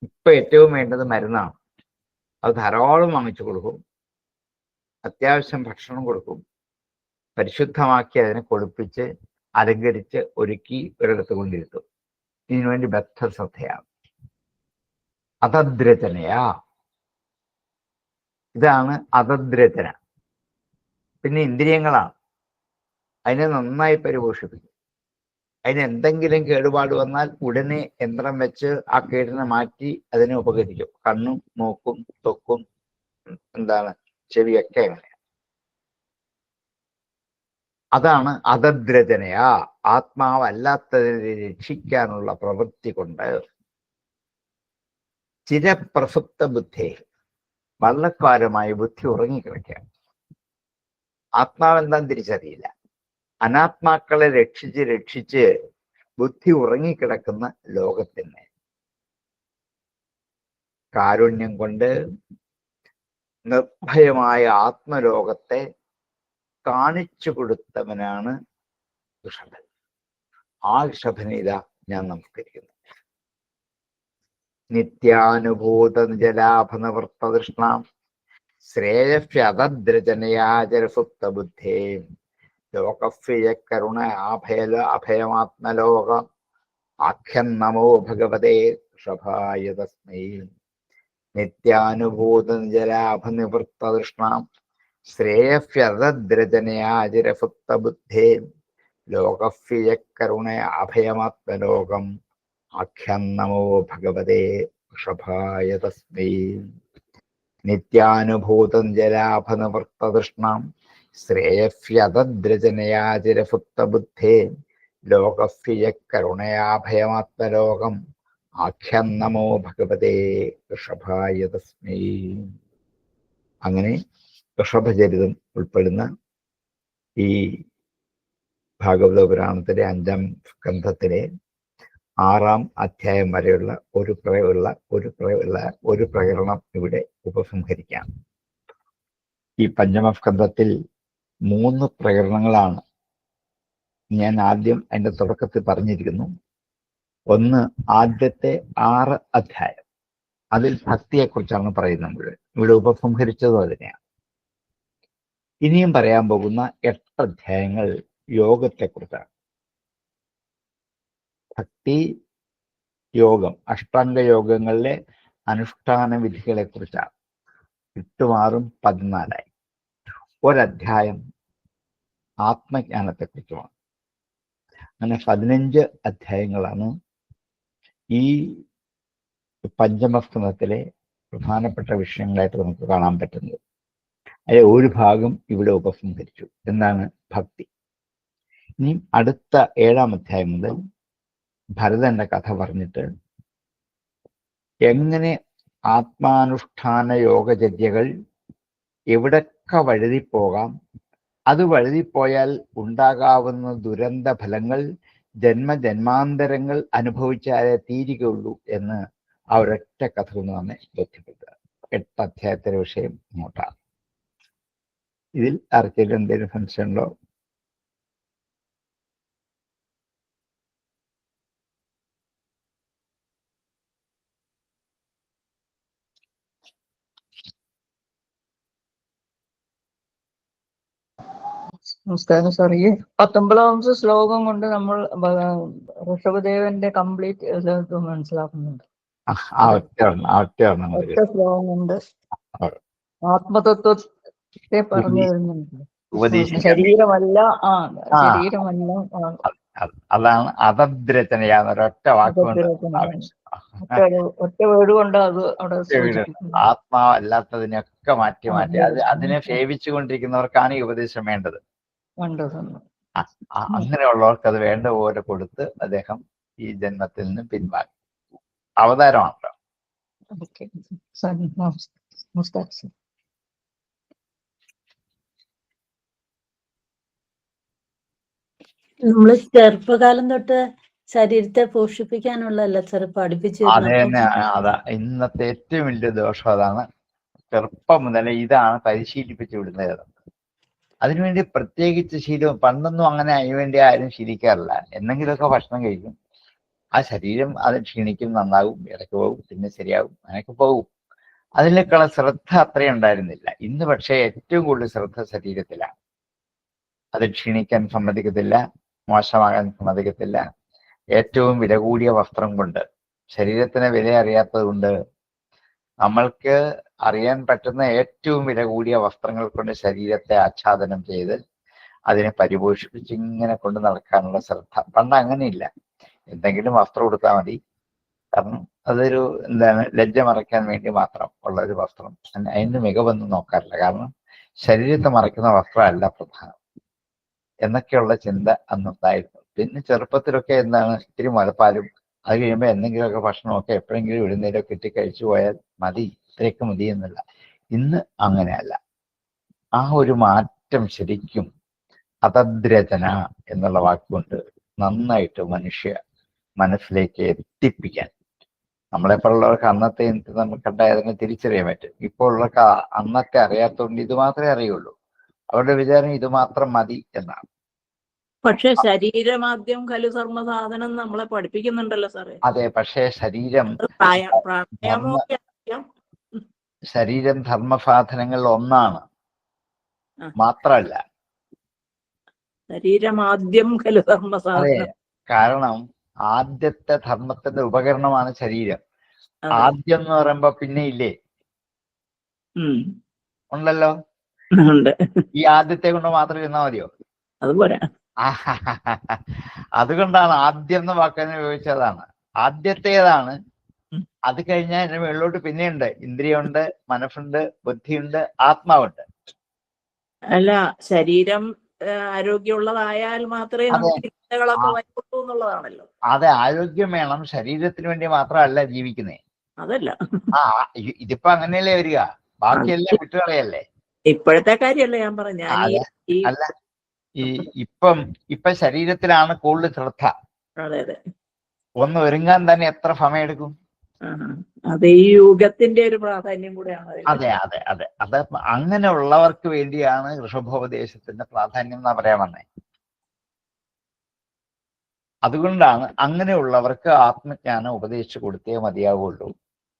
ഇപ്പൊ ഏറ്റവും വേണ്ടത് മരുന്നാണ്. അത് ധാരാളം വാങ്ങിച്ചു കൊടുക്കും. അത്യാവശ്യം ഭക്ഷണം കൊടുക്കും. പരിശുദ്ധമാക്കി അതിനെ കൊഴുപ്പിച്ച് അലങ്കരിച്ച് ഒരുക്കി ഒരിടത്ത് കൊണ്ടിരുത്തും. ഇതിനുവേണ്ടി ബദ്ധശ്രദ്ധയാണ്. അതദ്രചനയാ, ഇതാണ് അതദ്രചന. പിന്നെ ഇന്ദ്രിയങ്ങളാണ്. അതിനെ നന്നായി പരിപോഷിപ്പിക്കും. അതിന് എന്തെങ്കിലും കേടുപാട് വന്നാൽ ഉടനെ യന്ത്രം വെച്ച് ആ കേടിനെ മാറ്റി അതിനെ ഉപകരിക്കും. കണ്ണും മൂക്കും ത്വക്കും ചെവിയൊക്കെ അങ്ങനെ. അതാണ് അതദ്രചനയാ. ആത്മാവല്ലാത്തതിനെ രക്ഷിക്കാനുള്ള പ്രവൃത്തി കൊണ്ട് ചിരപ്രസുപ്ത ബുദ്ധി, വള്ളക്കാരമായ ബുദ്ധി ഉറങ്ങിക്കിടക്കുക. ആത്മാവെന്താന്ന് തിരിച്ചറിയില്ല. അനാത്മാക്കളെ രക്ഷിച്ച് ബുദ്ധി ഉറങ്ങിക്കിടക്കുന്ന ലോകത്തിന് കാരുണ്യം കൊണ്ട് നിർഭയമായ ആത്മലോകത്തെ കാണിച്ചു കൊടുത്തവനാണ് ഋഷഭൻ. ആ ഋഷഭനെ ഇതാ ഞാൻ നമസ്കരിക്കുന്നു. നിത്യാനുഭൂത നിജലാഭനവൃത്തതൃഷ്ണാം ശ്രേയഫ്യതദ്രചനയാചരസുപ്ത ബുദ്ധേ ലോകഫ്യ കരുണ അഭയമാത്മലോക ആഖ്യം നമോ ഭഗവതേ ഋഷഭായ തസ്മൈ. നിത്യാനുഭൂത നിജലാഭനിവൃത്തതൃഷ്ണാം ശ്രേയഫ്യതദ്രചനയാചരസുപ്ത ബുദ്ധേ ലോകഫ്യ കരുണ അഭയമാത്മലോകം ആഖ്യം നമോ ഭഗവതേ ഋഷഭായ തസ്മൈ. നിത്യാനുഭൂതം ജലാഭനവൃത്തതൃഷ്ണാം ശ്രേയഫ്യതദ്രചനയാചിരസുപ്തബുദ്ധേ ലോകഫ്യ കരുണയാഭയമാത്മലോകം ആഖ്യം നമോ ഭഗവതേ ഋഷഭായ തസ്മൈ. അങ്ങനെ ഋഷഭചരിതം ഉൾപ്പെടുന്ന ഈ ഭാഗവത പുരാണത്തിലെ 5-ാം സ്കന്ധത്തിലെ 6-ാം അധ്യായം വരെയുള്ള ഒരു പ്രകരണം ഇവിടെ ഉപസംഹരിക്കാം. ഈ പഞ്ചമ സ്കന്ധത്തിൽ 3 പ്രകരണങ്ങളാണ് ഞാൻ ആദ്യം അതിൻ്റെ തുടക്കത്തിൽ പറഞ്ഞിരിക്കുന്നു. ഒന്ന്, ആദ്യത്തെ 6 അധ്യായം, അതിൽ ഭക്തിയെക്കുറിച്ചാണ് പറയുന്നത്. ഇവിടെ ഉപസംഹരിച്ചതും അതിനെയാണ്. ഇനിയും പറയാൻ പോകുന്ന 8 അധ്യായങ്ങൾ യോഗത്തെക്കുറിച്ചാണ്. ഭക്തി യോഗം, അഷ്ടാംഗ യോഗങ്ങളിലെ അനുഷ്ഠാന വിധികളെ കുറിച്ചാണ്. 8-ഉം 14 ഒരധ്യായം ആത്മജ്ഞാനത്തെക്കുറിച്ചുമാണ്. അങ്ങനെ 15 അധ്യായങ്ങളാണ് ഈ പഞ്ചമസ്കന്ധത്തിലെ പ്രധാനപ്പെട്ട വിഷയങ്ങളായിട്ട് നമുക്ക് കാണാൻ പറ്റുന്നത്. അതിലെ ഒരു ഭാഗം ഇവിടെ ഉപസംഹരിച്ചു. എന്താണ്? ഭക്തി. ഇനി അടുത്ത 7-ാം അധ്യായം മുതൽ ഭരതന്റെ കഥ പറഞ്ഞിട്ട് എങ്ങനെ ആത്മാനുഷ്ഠാന യോഗചര്യകൾ എവിടൊക്കെ വഴുതിപ്പോകാം, അത് വഴുതിപ്പോയാൽ ഉണ്ടാകാവുന്ന ദുരന്ത ഫലങ്ങൾ ജന്മജന്മാന്തരങ്ങൾ അനുഭവിച്ചാലേ തീരുകയുള്ളൂ എന്ന് ആ ഒരൊറ്റ കഥ കൊണ്ട് നമ്മെ ബോധ്യപ്പെടുത്തുക. 8 അധ്യായത്തിലെ വിഷയം ഇങ്ങോട്ടാണ്. ഇതിൽ ആർക്കെങ്കിലും എന്തെങ്കിലും സംശയമുണ്ടോ? നമസ്കാരം സാർ. ഈ 19-ാമത്തെ ശ്ലോകം കൊണ്ട് നമ്മൾ ഋഷഭദേവന്റെ കംപ്ലീറ്റ് മനസ്സിലാക്കുന്നുണ്ട്. ഒറ്റ ശ്ലോകം കൊണ്ട്. ആത്മതത്വത്തെ പറഞ്ഞു തരുന്നുണ്ട്. ഉപദേശിക്കാൻ ശരീരമല്ല ആ ശരീരമല്ല അതാണ് അതദ്രചനയാന്ന് ഒരൊറ്റ വാക്കുകൊണ്ട് ഒറ്റ വേർഡ് കൊണ്ട് അത് അവിടെ സൂചിപ്പിക്കുന്നു. ആത്മാവല്ലാത്തതിനൊക്കെ മാറ്റി അതിനെ സേവിച്ചുകൊണ്ടിരിക്കുന്നവർക്കാണ് ഈ ഉപദേശം വേണ്ടത്. അങ്ങനെയുള്ളവർക്ക് അത് വേണ്ട പോലെ കൊടുത്ത് അദ്ദേഹം ഈ ജന്മത്തിൽ നിന്ന് പിൻവാങ്ങി. അവതാരമാണല്ലോ. നമ്മള് ചെറുപ്പകാലം തൊട്ട് ശരീരത്തെ പോഷിപ്പിക്കാനുള്ളതല്ല പഠിപ്പിച്ചു. അത് തന്നെ. അതാ ഇന്നത്തെ ഏറ്റവും വലിയ ദോഷം അതാണ്. ചെറുപ്പം മുതലേ ഇതാണ് പരിശീലിപ്പിച്ചു വിടുന്നത്. അതിനുവേണ്ടി പ്രത്യേകിച്ച് ശീലം പണ്ടൊന്നും അങ്ങനെ അതിനുവേണ്ടി ആരും ശീലിക്കാറില്ല. എന്തെങ്കിലുമൊക്കെ ഭക്ഷണം കഴിക്കും, ആ ശരീരം അത് ക്ഷീണിക്കും, നന്നാവും, ഇടയ്ക്ക് പോകും, പിന്നെ ശരിയാവും, അങ്ങനെയൊക്കെ പോകും. അതിലേക്കുള്ള ശ്രദ്ധ അത്രയും ഉണ്ടായിരുന്നില്ല. ഇന്ന് പക്ഷേ ഏറ്റവും കൂടുതൽ ശ്രദ്ധ ശരീരത്തിലാണ്. അത് ക്ഷീണിക്കാൻ സമ്മതിക്കത്തില്ല, മോശമാകാൻ സമ്മതിക്കത്തില്ല. ഏറ്റവും വില കൂടിയ വസ്ത്രം കൊണ്ട്, ശരീരത്തിന് വില അറിയാത്തത് കൊണ്ട്, നമ്മൾക്ക് അറിയാൻ പറ്റുന്ന ഏറ്റവും വില കൂടിയ വസ്ത്രങ്ങൾ കൊണ്ട് ശരീരത്തെ ആച്ഛാദനം ചെയ്ത് അതിനെ പരിപോഷിപ്പിച്ച് ഇങ്ങനെ കൊണ്ട് നടക്കാനുള്ള ശ്രദ്ധ. പണ്ട് അങ്ങനെയില്ല. എന്തെങ്കിലും വസ്ത്രം കൊടുത്താൽ മതി. കാരണം അതൊരു ലജ്ജ മറയ്ക്കാൻ വേണ്ടി മാത്രം ഉള്ള ഒരു വസ്ത്രം. അതിന് മികവൊന്നും നോക്കാറില്ല. കാരണം ശരീരത്തെ മറയ്ക്കുന്ന വസ്ത്രമല്ല പ്രധാനം എന്നൊക്കെയുള്ള ചിന്ത അന്നുണ്ടായിരുന്നു. പിന്നെ ചെറുപ്പത്തിലൊക്കെ ഇത്തിരി മുലപ്പാലും അത് കഴിയുമ്പോൾ എന്തെങ്കിലുമൊക്കെ ഭക്ഷണമൊക്കെ എപ്പോഴെങ്കിലും എഴുന്നേരം കിട്ടി കഴിച്ചു പോയാൽ മതി, ഇത്രയൊക്കെ മതി എന്നല്ല. ഇന്ന് അങ്ങനെയല്ല. ആ ഒരു മാറ്റം ശരിക്കും അതദ്രചന എന്നുള്ള വാക്കുകൊണ്ട് നന്നായിട്ട് മനുഷ്യ മനസ്സിലേക്ക് എത്തിപ്പിക്കാൻ നമ്മളെപ്പോലുള്ളവർക്ക് അന്നത്തെ നമുക്ക് കണ്ടായതിനെ തിരിച്ചറിയാൻ പറ്റും. ഇപ്പോൾ ഉള്ളവർക്ക് അന്നത്തെ അറിയാത്തതുകൊണ്ട് ഇത് മാത്രമേ അറിയുള്ളൂ. അവരുടെ വിചാരം ഇത് മാത്രം മതി എന്നാണ്. പക്ഷെ ശരീരമാദ്യം ഖലു സർമ്മസാധനം നമ്മളെ പഠിപ്പിക്കുന്നുണ്ടല്ലോ സാറേ. അതെ, പക്ഷേ ശരീരം ധർമ്മസാധനങ്ങൾ ഒന്നാണ്, മാത്രമല്ല ശരീരമാദ്യം ഖലു ധർമ്മസാധനം. കാരണം ആദ്യത്തെ ധർമ്മത്തിന്റെ ഉപകരണമാണ് ശരീരം. ആദ്യം എന്ന് പറയുമ്പോ പിന്നെ ഇല്ലേ? ഉണ്ടല്ലോ. ഈ ആദ്യത്തെ കൊണ്ട് മാത്രം ഇരുന്നാൽ മതിയോ? അതുപോലെ അതുകൊണ്ടാണ് ആദ്യം എന്ന വാക്കിനെ ഉപയോഗിച്ചതാണ്. ആദ്യത്തേതാണ്. അത് കഴിഞ്ഞാൽ അതിന് മുകളിലോട്ട് പിന്നെയുണ്ട്. ഇന്ദ്രിയമുണ്ട്, മനസ്സുണ്ട്, ബുദ്ധിയുണ്ട്, ആത്മാവുണ്ട്. അല്ല, ശരീരം ആരോഗ്യമുള്ളതായാൽ മാത്രമേ നമുക്ക് ചിന്തകളൊക്കെ വരുള്ളൂ എന്നുള്ളതാണല്ലോ. അതെ, ആരോഗ്യം വേണം. ശരീരത്തിന് വേണ്ടി മാത്രമല്ല ജീവിക്കുന്നേ. അതല്ല, ഇതിപ്പോ അങ്ങനെയല്ലേ വരിക. ബാക്കിയെല്ലാം വിട്ടുകളയല്ലേ. ഇപ്പോഴത്തെ കാര്യമല്ല ഞാൻ പറഞ്ഞ. അല്ല, ഇപ്പൊ ശരീരത്തിലാണ് കൂടുതൽ ശ്രദ്ധ. അതെ അതെ. ഒന്ന് ഒരുങ്ങാൻ തന്നെ എത്ര സമയമെടുക്കും? അത് ഈ യുഗത്തിന്റെ ഒരു പ്രാധാന്യം കൂടെയാണ്. അതെ അതെ അതെ. അത് അങ്ങനെയുള്ളവർക്ക് വേണ്ടിയാണ് ഋഷഭോപദേശത്തിന്റെ പ്രാധാന്യം എന്നാ പറയാൻ വന്നേ. അതുകൊണ്ടാണ് അങ്ങനെയുള്ളവർക്ക് ആത്മജ്ഞാനം ഉപദേശിച്ചു കൊടുത്തേ മതിയാവുള്ളൂ.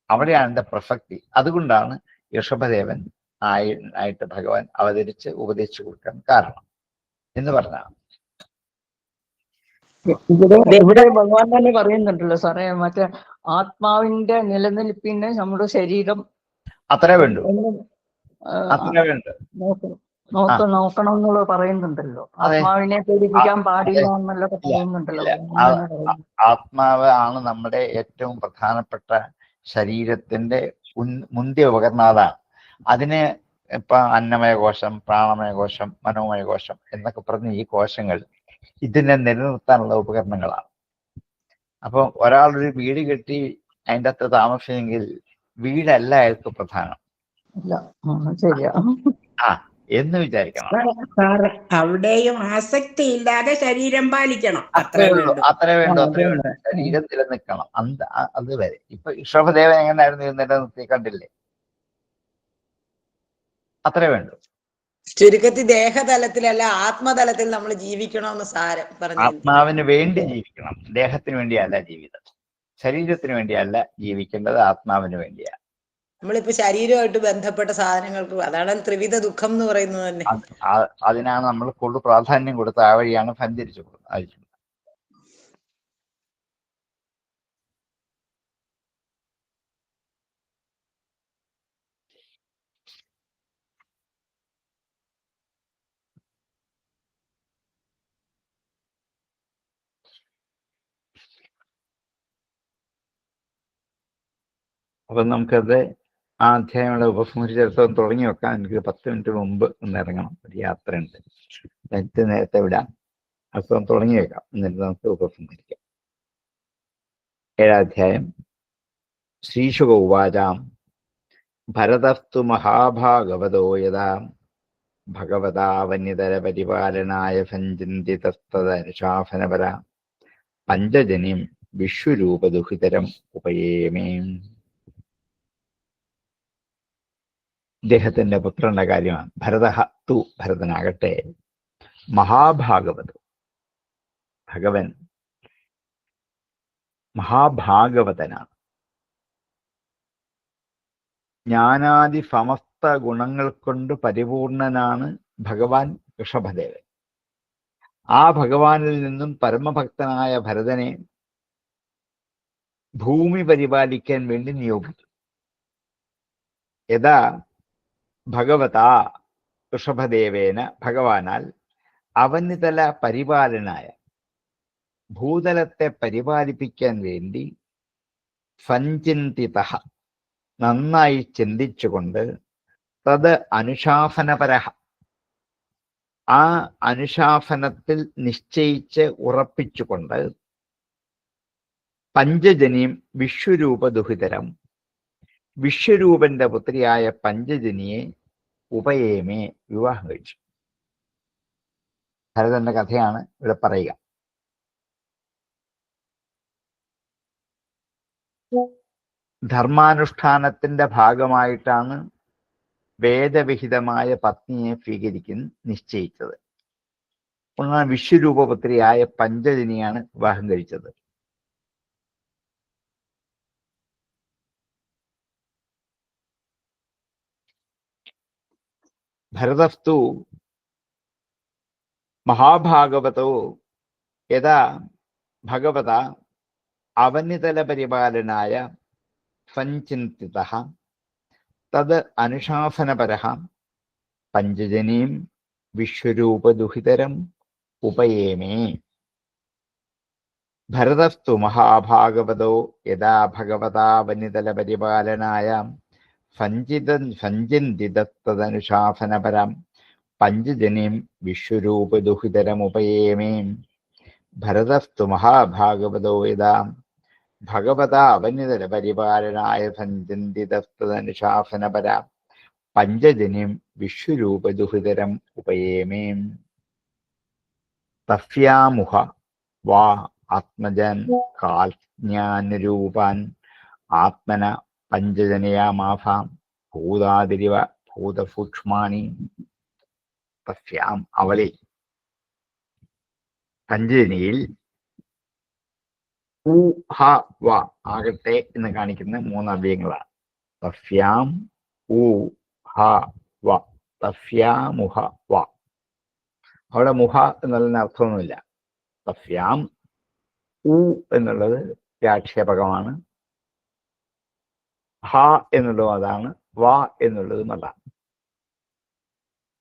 അവിടെയാണ് എന്റെ പ്രസക്തി. അതുകൊണ്ടാണ് ഋഷഭദേവൻ ആയിട്ട് ഭഗവാൻ അവതരിച്ച് ഉപദേശിച്ചു കൊടുക്കാൻ കാരണം എന്ന് പറഞ്ഞാണ്. ഇവിടെ ഭഗവാൻ തന്നെ പറയുന്നുണ്ടല്ലോ സാറേ, മറ്റേ ആത്മാവിന്റെ നിലനിൽപ്പിന് നമ്മുടെ ശരീരം അത്രേ വേണ്ടു, അത്രേ വേണ്ടു. നോക്കണം എന്നുള്ളത് പറയുന്നുണ്ടല്ലോ. ആത്മാവിനെ പേടിപ്പിക്കാൻ പാടില്ല എന്നല്ലൊക്കെ പറയുന്നുണ്ടല്ലോ. ആത്മാവ് ആണ് നമ്മുടെ ഏറ്റവും പ്രധാനപ്പെട്ട ശരീരത്തിന്റെ മുന്തിയ ഉപകരണം. അതാണ്. അതിന് ഇപ്പൊ അന്നമയ കോശം, പ്രാണമയ കോശം, മനോമയ കോശം എന്നൊക്കെ പറഞ്ഞ ഈ കോശങ്ങൾ ഇതിനെ നിലനിർത്താനുള്ള ഉപകരണങ്ങളാണ്. അപ്പൊ ഒരാളൊരു വീട് കെട്ടി അതിൻ്റെ അകത്ത് താമസിയെങ്കിൽ വീടല്ല അയാൾക്ക് പ്രധാനം എന്ന് വിചാരിക്കണം. അവിടെയും ആസക്തി ഇല്ലാതെ ശരീരം പാലിക്കണം. അത്രേ വേണ്ടു. ശരീരം നിലനിൽക്കണം. അതുവരെ. ഇപ്പൊ ഋഷഭദേവൻ എങ്ങനെയായിരുന്നു നിലനിർത്തി കണ്ടില്ലേ? അത്രേ വേണ്ടു. ചുരുക്കത്തിൽ ദേഹതലത്തിലല്ല ആത്മതലത്തിൽ നമ്മൾ ജീവിക്കണമെന്ന് സാരം പറഞ്ഞു. ആത്മാവിന് വേണ്ടി ജീവിക്കണം, ദേഹത്തിന് വേണ്ടിയല്ല ജീവിതം. ശരീരത്തിന് വേണ്ടിയല്ല ജീവിക്കേണ്ടത്, ആത്മാവിന് വേണ്ടിയാണ്. നമ്മളിപ്പോ ശരീരമായിട്ട് ബന്ധപ്പെട്ട സാധനങ്ങൾക്ക്, അതാണ് ത്രിവിധ ദുഃഖം എന്ന് പറയുന്നത് തന്നെ. അതിനാണ് നമ്മൾ കൂടുതൽ പ്രാധാന്യം കൊടുത്ത് ആ വഴിയാണ് സഞ്ചരിച്ചു കൊടുക്കുന്നത്. അപ്പം നമുക്കത് ആ അധ്യായങ്ങളെ ഉപസംഹരിച്ചിടത്തോളം തുടങ്ങി വെക്കാം. എനിക്ക് 10 മിനിറ്റ് മുമ്പ് ഒന്ന് ഇറങ്ങണം, ഒരു യാത്രയുണ്ട്. നേരത്തെ വിടാം. അപ്പം തുടങ്ങി വെക്കാം, എന്നിട്ട് നമുക്ക് ഉപസംഹരിക്കാം. 7-ാം അധ്യായം. ശ്രീശുക ഉവാചാം ഭരതസ്തു മഹാഭാഗവതോ യഥാ ഭഗവതാ വന്യതര പരിപാലനായ സഞ്ചിന്തിതസ്തദനുശാസനപര പഞ്ചജനിം വിശ്വരൂപദുഹിതരം ഉപയേമേ. ഇദ്ദേഹത്തിന്റെ പുത്രന്റെ കാര്യമാണ്. ഭരതനാകട്ടെ മഹാഭാഗവത്, ഭഗവൻ മഹാഭാഗവതനാണ്. ജ്ഞാനാദി സമസ്ത ഗുണങ്ങൾ കൊണ്ട് പരിപൂർണനാണ് ഭഗവാൻ ഋഷഭദേവൻ. ആ ഭഗവാനിൽ നിന്നും പരമഭക്തനായ ഭരതനെ ഭൂമി പരിപാലിക്കാൻ വേണ്ടി നിയോഗിച്ചു. യഥാ ഭഗവതാ ഋഷഭദേവേന, ഭഗവാനാൽ അവനിതല പരിപാലനായ, ഭൂതലത്തെ പരിപാലിപ്പിക്കാൻ വേണ്ടി സഞ്ചിന്തിത, നന്നായി ചിന്തിച്ചുകൊണ്ട്, തത് അനുശാസനപര, ആ അനുശാസനത്തിൽ നിശ്ചയിച്ച് ഉറപ്പിച്ചുകൊണ്ട്, പഞ്ചജനിയും വിശ്വരൂപദുഹിതരം, വിശ്വരൂപന്റെ പുത്രിയായ പഞ്ചജനിയെ ഉപയേമേ, വിവാഹം കഴിച്ചു. ഭരതന്റെ കഥയാണ് ഇവിടെ പറയുക. ധർമാനുഷ്ഠാനത്തിന്റെ ഭാഗമായിട്ടാണ് വേദവിഹിതമായ പത്നിയെ സ്വീകരിക്കാൻ നിശ്ചയിച്ചത്. ഒന്നാണ് വിശ്വരൂപപുത്രിയായ പഞ്ചജനിയാണ് വിവാഹം കഴിച്ചത്. ഭരതസ്തു മഹാഭാഗവതോ യഥാ ഭഗവത അവനിതല പരിപാലനായ സഞ്ചിന്തിത തത് അനുശാസനപര പഞ്ചജനീം വിശ്വരൂപദുഹിതരം ഉപയേമേ. ഭരതസ്തു മഹാഭാഗവതോ യഥാ ഭഗവതാ വനിതല പരിപാലനായ സഞ്ചിന്തിതത്തദനുശാസനപരം പഞ്ചജനീം വിശ്വരൂപദുഹിതരമുപയേമേ. ഭരതസ്തു മഹാഭാഗവതോ യഥാ ഭഗവതാ അവനിതല പരിപാലനായ സഞ്ചിന്തിതത്തദനുശാസനപര പഞ്ചജനീം വിശ്വരൂപദുഹിതരം ഉപയേമേ. തസ്യാമുഹ വാ ആത്മജൻ കാൽജ്ഞാനുരൂപാൻ ആത്മന പഞ്ചജനയാമാഫ ഭൂതാതിരിവ ഭൂതസൂക്ഷ്മാണി. തസ്യാം, അവളിൽ, പഞ്ചജനിയിൽ, ഉ ഹ വ ആകട്ടെ എന്ന് കാണിക്കുന്ന 3 അവ്യയങ്ങളാണ്. തസ്യാം ഉ ഹ വ, തസ്യാമുഹ വ. അവിടെ മുഹ എന്നുള്ളതിന് അർത്ഥമൊന്നുമില്ല. തസ്യാം ഉ എന്നുള്ളത് വ്യാക്ഷേപകമാണ്, ഹ എന്നുള്ളതും അതാണ്, വ എന്നുള്ളതും അതാണ്.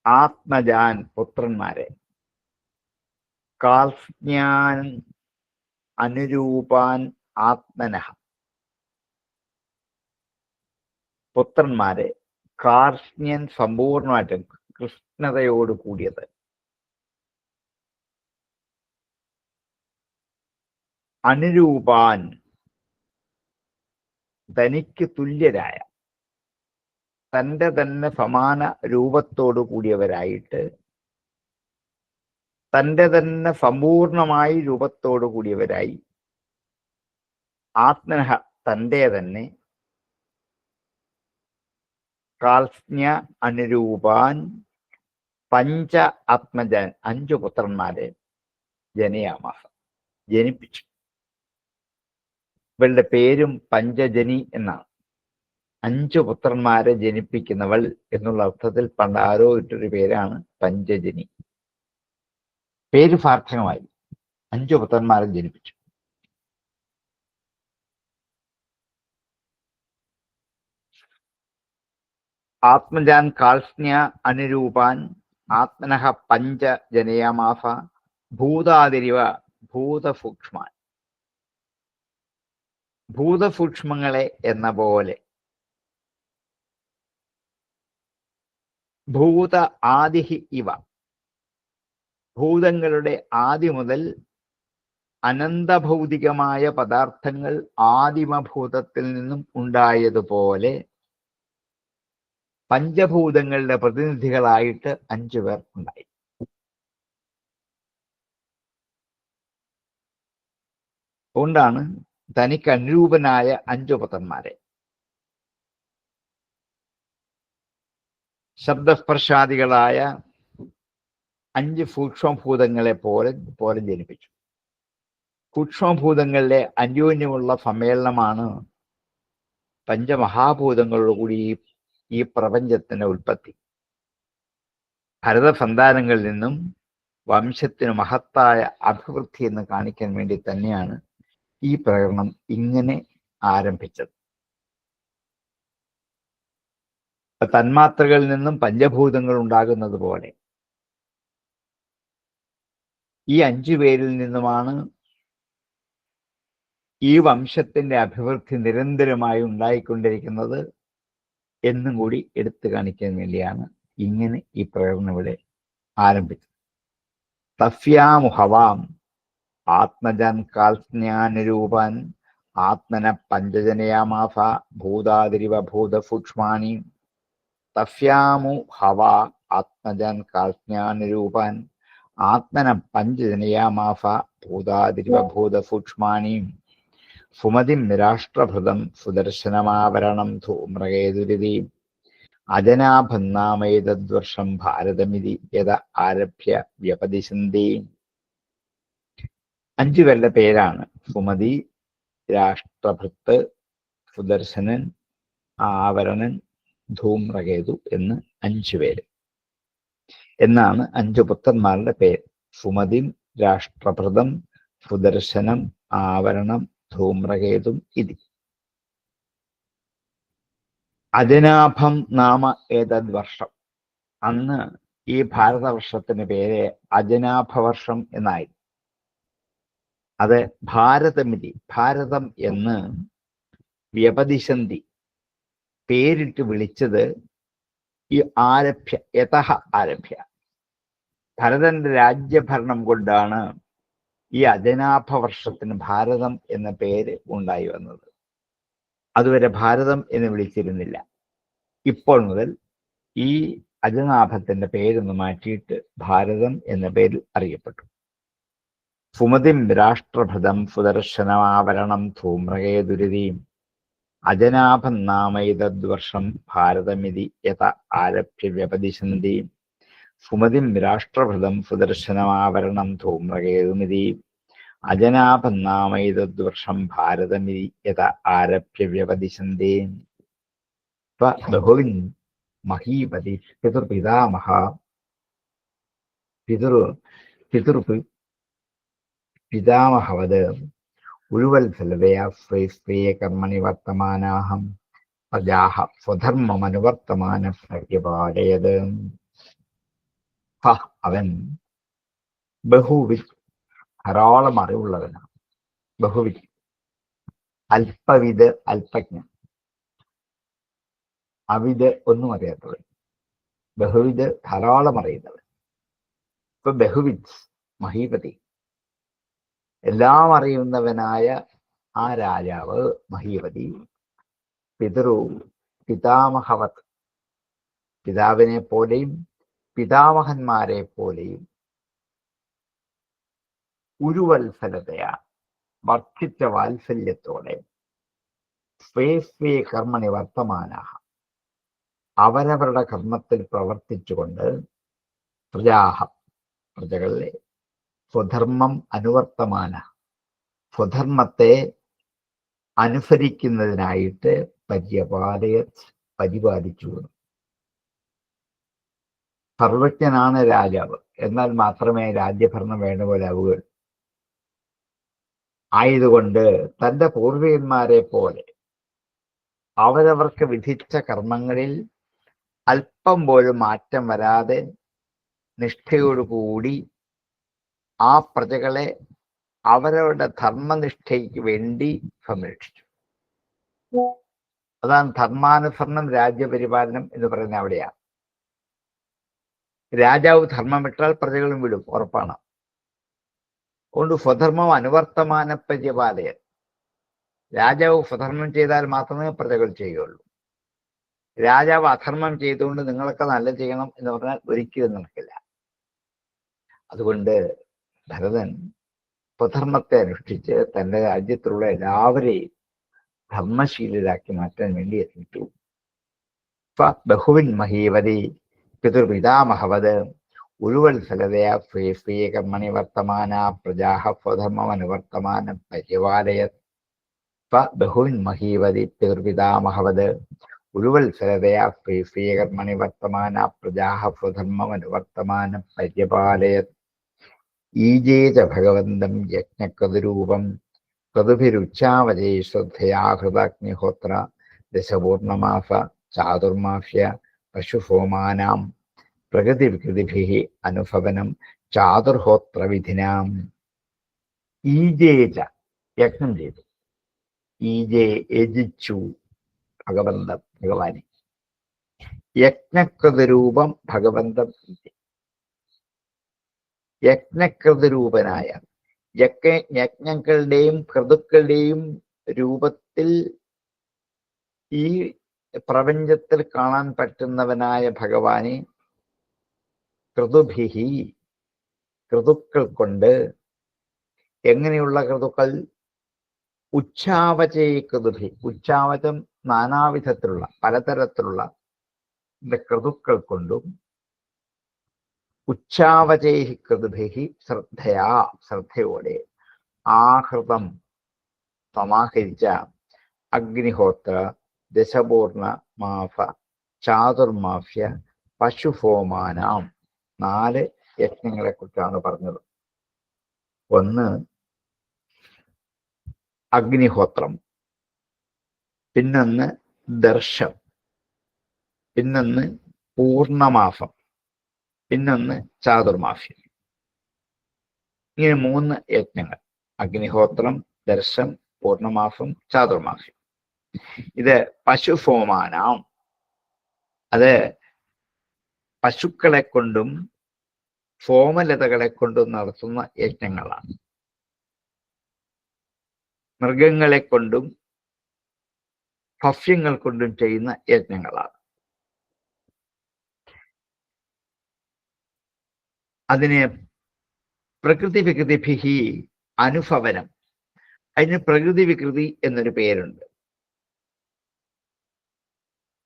ആത്മജാൻ, പുത്രന്മാരെ, കാൽജ്ഞാൻ അനുരൂപാൻ ആത്മനഃ, പുത്രന്മാരെ, കാർഷ്ണ്യൻ സമ്പൂർണമായിട്ടും കൃഷ്ണതയോട് കൂടിയത്, അനുരൂപാൻ തനിക്ക് തുല്യരായ, തൻ്റെ തന്നെ സമാന രൂപത്തോടു കൂടിയവരായിട്ട്, തൻ്റെ തന്നെ സമ്പൂർണമായി രൂപത്തോടു കൂടിയവരായി, ആത്മനഃ തൻ്റെ തന്നെ, കാൽസ്ന്യ അനുരൂപാൻ പഞ്ച ആത്മജൻ 5 പുത്രന്മാരെ ജനയാമാസ ജനിപ്പിച്ചു. ഇവളുടെ പേരും പഞ്ചജനി എന്നാണ്. 5 പുത്രന്മാരെ ജനിപ്പിക്കുന്നവൾ എന്നുള്ള അർത്ഥത്തിൽ പണ്ട് ആരോ ഇട്ടൊരു പേരാണ് പഞ്ചജനി. പേര് സാർത്ഥകമായി. 5 പുത്രന്മാരെ ജനിപ്പിച്ചു. ആത്മജാൻ കാൽസ്ന്യ അനുരൂപാൻ ആത്മനഃ പഞ്ച ജനയാമാസ ഭൂതാതിരിവ ഭൂതസൂക്ഷ്മാൻ. ഭൂതസൂക്ഷ്മങ്ങളെ എന്ന പോലെ ഭൂത ആദിഹി ഇവ, ഭൂതങ്ങളുടെ ആദി മുതൽ അനന്തഭൗതികമായ പദാർത്ഥങ്ങൾ ആദിമഭൂതത്തിൽ നിന്നും ഉണ്ടായതുപോലെ പഞ്ചഭൂതങ്ങളുടെ പ്രതിനിധികളായിട്ട് 5 പേർ ഉണ്ടായി. അതുകൊണ്ടാണ് തനിക്ക് അനുരൂപനായ 5 പുത്രന്മാരെ. ശബ്ദസ്പർശാദികളായ 5 സൂക്ഷ്മഭൂതങ്ങളെ പോലെ ജനിപ്പിച്ചു. സൂക്ഷ്മഭൂതങ്ങളിലെ അന്യോന്യമുള്ള സമ്മേളനമാണ് പഞ്ചമഹാഭൂതങ്ങളോടുകൂടി ഈ പ്രപഞ്ചത്തിന്റെ ഉൽപ്പത്തി. ഭരതസന്താനങ്ങളിൽ നിന്നും വംശത്തിന് മഹത്തായ അഭിവൃദ്ധി എന്ന് കാണിക്കാൻ വേണ്ടി തന്നെയാണ് ഈ പ്രകടനം ഇങ്ങനെ ആരംഭിച്ചത്. തന്മാത്രകളിൽ നിന്നും പഞ്ചഭൂതങ്ങൾ ഉണ്ടാകുന്നത് പോലെ ഈ 5 പേരിൽ നിന്നുമാണ് ഈ വംശത്തിന്റെ അഭിവൃദ്ധി നിരന്തരമായി ഉണ്ടായിക്കൊണ്ടിരിക്കുന്നത് എന്നും കൂടി എടുത്തു കാണിക്കാൻ വേണ്ടിയാണ് ഇങ്ങനെ ഈ പ്രകടനം ഇവിടെ ആരംഭിച്ചത്. തസ്യാമുഹവാം ആത്മജൻ കാൽസ്നാനുരൂപാൻ ആത്മന പഞ്ചജനയാമാസ ഭൂതാതിരിവ ഭൂതസൂക്ഷ്മാണി. തസ്യാമു ഹവ ആത്മജൻ കാൽസ്നാനുരൂപാൻ ആത്മന പഞ്ചജനയാമാസ ഭൂതാതിരിവ ഭൂതസൂക്ഷ്മാണി. സുമതിം നിരാഷ്ട്രഭൃതം സുദർശനമാവരണം ധൂമ്രകേതുരിതി അജനാഭന്നാമേതദ്വർഷം ഭാരതമിതി യത ആരഭ്യ വ്യപദിശന്തി. 5 പേരുടെ പേരാണ് സുമതി, രാഷ്ട്രഭൃത്ത്, സുദർശനൻ, ആവരണൻ, ധൂമ്രകേതു എന്ന് 5 പേര് എന്നാണ് 5 പുത്രന്മാരുടെ പേര്. സുമതിം രാഷ്ട്രഭൃതം സുദർശനം ആവരണം ധൂമ്രകേതും ഇതി. അജനാഭം നാമ ഏതദ് വർഷം, അന്ന് ഈ ഭാരതവർഷത്തിന് പേര് അജനാഭവർഷം എന്നായി. അത് ഭാരതമിതി, ഭാരതം എന്ന് വ്യപദിശന്തി പേരിട്ട് വിളിച്ചത് ഈ ആരഭ്യ യതഃ ആരഭ്യ ഭരതന്റെ രാജ്യഭരണം കൊണ്ടാണ് ഈ അജനാഭവർഷത്തിന് ഭാരതം എന്ന പേര് ഉണ്ടായി വന്നത്. അതുവരെ ഭാരതം എന്ന് വിളിച്ചിരുന്നില്ല. ഇപ്പോൾ മുതൽ ഈ അജനാഭത്തിന്റെ പേരൊന്ന് മാറ്റിയിട്ട് ഭാരതം എന്ന പേരിൽ അറിയപ്പെട്ടു. സുമതിം രാഷ്ട്രഭൃതം സുദർശനമാവരണം ധൂമ്രകേതുരിതിയും അജനാഭം നാമൈതദ്വർഷം ഭാരതമിതി യത ആരഭ്യ വ്യപദിശന്തി. സുമതിം രാഷ്ട്രഭൃതം സുദർശനമാവരണം ധൂമ്രകേതുമിതി അജനാഭം നാമൈതദ്വർഷം ഭാരതമിതി യത ആരഭ്യ വ്യപദിശന്തി. ബഹുവിൻ മഹീപതി പിതൃപിതാമഹ പിതാമഹവത് ഉരുവത്സലതയാ സ്വേ കർമ്മണി വർത്തമാനാഹം പ്രജാഹ സ്വധർമ്മമനുവർത്തമാന പ്രത്യപാലയത്. അവൻ ബഹുവിധ് ധാരാളം അറിവുള്ളവനാണ്. ബഹുവിധ് അല്പവിത് അല്പജ്ഞൻ, അവിത് ഒന്നും അറിയാത്തവൻ, ബഹുവിധ് ധാരാളം അറിയുന്നവൻ. ഇപ്പൊ ബഹുവിധ് മഹീപതി എല്ലാം അറിയുന്നവനായ ആ രാജാവ് മഹീപതി പിതാമഹവത് പിതാവിനെ പോലെയും പിതാമഹന്മാരെ പോലെയും ഉരുവത്സലതയാ വർദ്ധിച്ച വാത്സല്യത്തോടെ സ്വേ കർമ്മണി വർത്തമാനാഹ അവരവരുടെ കർമ്മത്തിൽ പ്രവർത്തിച്ചുകൊണ്ട് പ്രജകളെ സ്വധർമ്മം അനുവർത്തമാന സ്വധർമ്മത്തെ അനുസരിക്കുന്നതിനായിട്ട് പരിപാലിച്ചു. സർവജ്ഞനാണ് രാജാവ്, എന്നാൽ മാത്രമേ രാജ്യഭരണം വേണ്ട പോലെ ആവുകയുള്ളൂ. ആയതുകൊണ്ട് തൻ്റെ പൂർവികന്മാരെ പോലെ അവരവർക്ക് വിധിച്ച കർമ്മങ്ങളിൽ അല്പം പോലും മാറ്റം വരാതെ നിഷ്ഠയോടുകൂടി ആ പ്രജകളെ അവരവരുടെ ധർമ്മനിഷ്ഠയ്ക്ക് വേണ്ടി സംരക്ഷിച്ചു. അതാണ് ധർമാനുസരണം രാജ്യപരിപാലനം എന്ന് പറയുന്നത്. അവിടെയാണ് രാജാവ് ധർമ്മം വിട്ടാൽ പ്രജകളും വിടും, ഉറപ്പാണ്. അതുകൊണ്ട് സ്വധർമ്മം അനുവർത്തമാന പരിപാലയ. രാജാവ് സ്വധർമ്മം ചെയ്താൽ മാത്രമേ പ്രജകൾ ചെയ്യുകയുള്ളൂ. രാജാവ് അധർമ്മം ചെയ്തുകൊണ്ട് നിങ്ങളൊക്കെ നല്ല ചെയ്യണം എന്ന് പറഞ്ഞാൽ ഒരിക്കലും നടക്കില്ല. അതുകൊണ്ട് ഭരതൻ സ്വധർമ്മത്തെ അനുഷ്ഠിച്ച് തന്റെ രാജ്യത്തിലുള്ള എല്ലാവരെയും ധർമ്മശീലരാക്കി മാറ്റാൻ വേണ്ടി എത്തിച്ചു. ബഹുവിൻ മഹീവതി പിതൃപിതാമഹവത് ഉരുവത്സലതയാ കർമ്മണി വർത്തമാന പ്രജാഹ സ്വധർമ്മമനുവർത്തമാന പരിപാലയത്. ബഹുവിൻ മഹീവതി പിതൃപിതാമഹവത് ഉരുവത്സലതയാ കർമ്മണി വർത്തമാന പ്രജാഹ സ്വധർമ്മമനുവർത്തമാന പരിപാലയത്. ഈജേത ഭഗവന്തം യജ്ഞക്രതുരൂപം ക്രതുഭിരുച്ചാവജേ ശ്രദ്ധയാഹൃതാഗ്നിഹോത്ര ദശപൂർണമാസ ചാതുർമാഫ്യ പശുഹോമാനാം പ്രകൃതി വികൃതിഭിः അനുഭവനം ചാതുർഹോത്രവിധിനാം. ഈജേത യജ്ഞം ചെയ്തു. ഈജേ യജിച്ചു ഭഗവന്തം ഭഗവാനെ. യജ്ഞകൃതരൂപം ഭഗവന്തം യജ്ഞകൃതരൂപനായ യജ്ഞങ്ങളുടെയും ക്രതുക്കളുടെയും രൂപത്തിൽ ഈ പ്രപഞ്ചത്തിൽ കാണാൻ പറ്റുന്നവനായ ഭഗവാനെ ക്രതുഭിഹി ക്രതുക്കൾ കൊണ്ട്. എങ്ങനെയുള്ള ക്രതുക്കൾ? ഉച്ചാവചേ ക്രതുഭി. ഉച്ചാവചം നാനാവിധത്തിലുള്ള പലതരത്തിലുള്ള ക്രതുക്കൾ കൊണ്ടും ഉച്ചാവചേഹി ക്രതുഭിഹി ശ്രദ്ധയാ ശ്രദ്ധയോടെ ആഹൃതം സമാഹരിച്ച അഗ്നിഹോത്ര ദശപൂർണ മാഫ ചാതുർമാഫ്യ പശുഹോമാനാം 4 യജ്ഞങ്ങളെ കുറിച്ചാണ് പറഞ്ഞത്. ഒന്ന് അഗ്നിഹോത്രം, പിന്നൊന്ന് ദർശം, പിന്നൊന്ന് പൂർണമാസം, പിന്നൊന്ന് ചാതുർമാഫ്യം. ഇങ്ങനെ 3 യജ്ഞങ്ങൾ: അഗ്നിഹോത്രം, ദർശം, പൂർണമാസം, ചാതുർമാഫ്യം. ഇത് പശുഹോമാനാം, അത് പശുക്കളെ കൊണ്ടും സോമലതകളെ കൊണ്ടും നടത്തുന്ന യജ്ഞങ്ങളാണ്. മൃഗങ്ങളെ കൊണ്ടും ഭക്ഷ്യങ്ങൾ കൊണ്ടും ചെയ്യുന്ന യജ്ഞങ്ങളാണ്. അതിന് പ്രകൃതി വികൃതിഭിഹി അനുഭവനം. അതിന് പ്രകൃതി വികൃതി എന്നൊരു പേരുണ്ട്.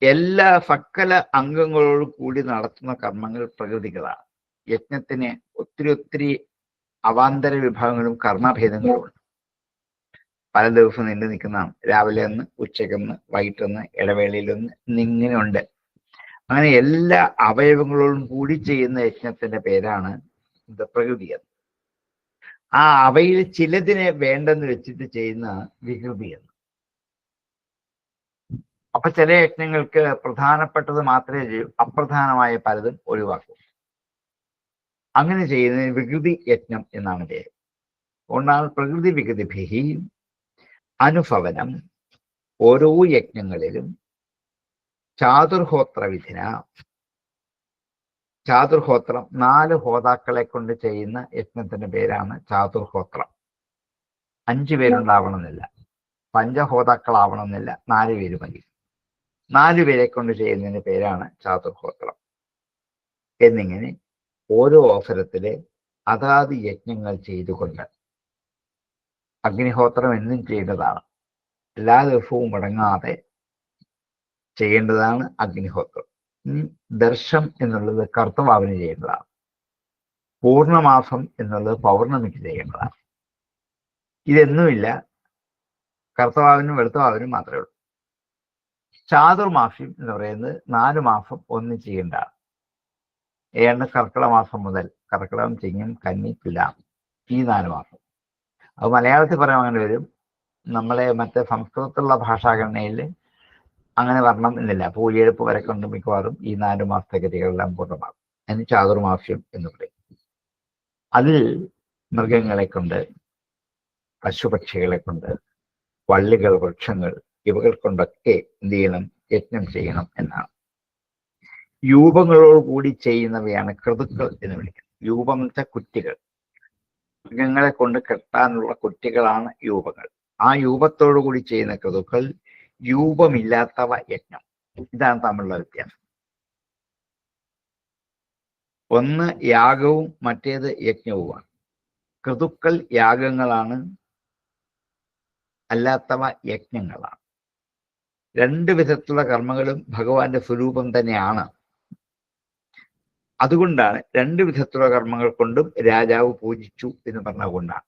എല്ലാ സകല അംഗങ്ങളോടും കൂടി നടത്തുന്ന കർമ്മങ്ങൾ പ്രകൃതികളാണ്. യജ്ഞത്തിന് ഒത്തിരി അവാന്തര വിഭാഗങ്ങളും കർമ്മഭേദങ്ങളും ഉണ്ട്. പല ദിവസം നീണ്ടു നിൽക്കുന്നതാണ്. രാവിലെ ഒന്ന്, ഉച്ചയ്ക്കൊന്ന്, വൈകിട്ടൊന്ന്, ഇടവേളയിലൊന്ന്, ഇങ്ങനെ ഉണ്ട്. അങ്ങനെ എല്ലാ അവയവങ്ങളോടും കൂടി ചെയ്യുന്ന യജ്ഞത്തിന്റെ പേരാണ് പ്രകൃതി. ആ അവയിൽ ചിലതിനെ വേണ്ടെന്ന് വെച്ചിട്ട് ചെയ്യുന്ന വികൃതി എന്ന്. അപ്പൊ ചില യജ്ഞങ്ങൾക്ക് പ്രധാനപ്പെട്ടത് മാത്രമേ ചെയ്യൂ, അപ്രധാനമായ പലതും ഒഴിവാക്കും. അങ്ങനെ ചെയ്യുന്നതിന് വികൃതി യജ്ഞം എന്നാണ് പേര്. അതുകൊണ്ടാണ് പ്രകൃതി വികൃതിഭിഹി അനുഭവനം. ഓരോ യജ്ഞങ്ങളിലും ചാതുർഹോത്ര വിധിന. ചാതുർഹോത്രം 4 ഹോതാക്കളെ കൊണ്ട് ചെയ്യുന്ന യജ്ഞത്തിന്റെ പേരാണ് ചാതുർഹോത്രം. 5 പേരുണ്ടാവണമെന്നില്ല, പഞ്ചഹോതാക്കളാവണമെന്നില്ല, 4 പേര് മതി. 4 പേരെ കൊണ്ട് ചെയ്യുന്നതിന് പേരാണ് ചാതുർഹോത്രം. എന്നിങ്ങനെ ഓരോ അവസരത്തിലെ അതാത് യജ്ഞങ്ങൾ ചെയ്തുകൊണ്ട്, അഗ്നിഹോത്രം എന്നും ചെയ്യേണ്ടതാണ്. എല്ലാ ദിവസവും മുടങ്ങാതെ ചെയ്യേണ്ടതാണ് അഗ്നിഹോത്രം. ദർശം എന്നുള്ളത് കർത്തവാവിന് ചെയ്യേണ്ടതാണ്. പൂർണ്ണമാസം എന്നുള്ളത് പൗർണമിക്ക് ചെയ്യേണ്ടതാണ്. ഇതെന്നുമില്ല, കർത്തവാവിനും വെളുത്തവാവിനും മാത്രമേ ഉള്ളൂ. ചാതുർമാഫ്യം എന്ന് പറയുന്നത് 4 മാസം ഒന്നും ചെയ്യേണ്ടതാണ്. ഏതാണ്ട് കർക്കിടക മാസം മുതൽ, കർക്കിടകം, ചിങ്ങം, കന്നി, തുലാം, ഈ 4 മാസം. അത് മലയാളത്തിൽ പറയാൻ അങ്ങനെ വരും. നമ്മളെ മറ്റേ സംസ്കൃതത്തിലുള്ള ഭാഷാഘടനയിൽ അങ്ങനെ വരണം എന്നില്ല. പൂഴിയെഴുപ്പ് വരെ കൊണ്ട് മിക്കവാറും ഈ 4 മാസത്തെ ഗതികളെല്ലാം പൂർണ്ണമാകും. അതിന് ചാതുർമാഫ്യം എന്ന് പറയും. അതിൽ മൃഗങ്ങളെ കൊണ്ട്, പശുപക്ഷികളെ കൊണ്ട്, വള്ളികൾ, വൃക്ഷങ്ങൾ, ഇവകൾ കൊണ്ടൊക്കെ എന്ത് ചെയ്യണം? യജ്ഞം ചെയ്യണം എന്നാണ്. രൂപങ്ങളോട് കൂടി ചെയ്യുന്നവയാണ് ക്രതുക്കൾ എന്ന് വിളിക്കുന്നത്. രൂപം എന്ന് വെച്ചാൽ കുറ്റികൾ, മൃഗങ്ങളെ കൊണ്ട് കെട്ടാനുള്ള കുറ്റികളാണ് രൂപങ്ങൾ. ആ രൂപത്തോടു കൂടി ചെയ്യുന്ന ക്രതുക്കൾ, രൂപമില്ലാത്തവ യജ്ഞം. ഇതാണ് തമ്മിലുള്ള വ്യത്യാസം. ഒന്ന് യാഗവും മറ്റേത് യജ്ഞവുമാണ്. ക്രതുക്കൾ യാഗങ്ങളാണ്, അല്ലാത്തവ യജ്ഞങ്ങളാണ്. രണ്ട് വിധത്തിലുള്ള കർമ്മങ്ങളും ഭഗവാന്റെ സ്വരൂപം തന്നെയാണ്. അതുകൊണ്ടാണ് രണ്ട് വിധത്തിലുള്ള കർമ്മങ്ങൾ കൊണ്ടും രാജാവ് പൂജിച്ചു എന്ന് പറഞ്ഞതുകൊണ്ടാണ്.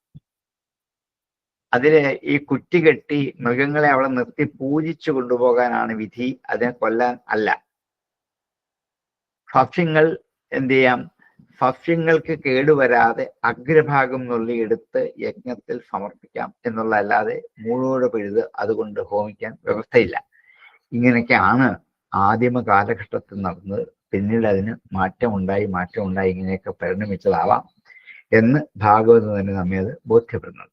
അതിന് ഈ കുറ്റി കെട്ടി മൃഗങ്ങളെ അവിടെ നിർത്തി പൂജിച്ചു കൊണ്ടുപോകാനാണ് വിധി, അതിനെ കൊല്ലാൻ അല്ല. ഭക്ഷ്യങ്ങൾ എന്ത് ചെയ്യാം? ഭക്ഷ്യങ്ങൾക്ക് കേടുവരാതെ അഗ്രഭാഗം നുള്ളിയെടുത്ത് യജ്ഞത്തിൽ സമർപ്പിക്കാം എന്നുള്ളതല്ലാതെ മൂളോട് പിഴുത് അതുകൊണ്ട് ഹോമിക്കാൻ വ്യവസ്ഥയില്ല. ഇങ്ങനെയൊക്കെയാണ് ആദിമ കാലഘട്ടത്തിൽ നടന്നത്. പിന്നീട് അതിന് മാറ്റമുണ്ടായി ഇങ്ങനെയൊക്കെ പരിണമിച്ചതാവാം എന്ന് ഭാഗവതം തന്നെ നമ്മെ അത് ബോധ്യപ്പെടുന്നത്.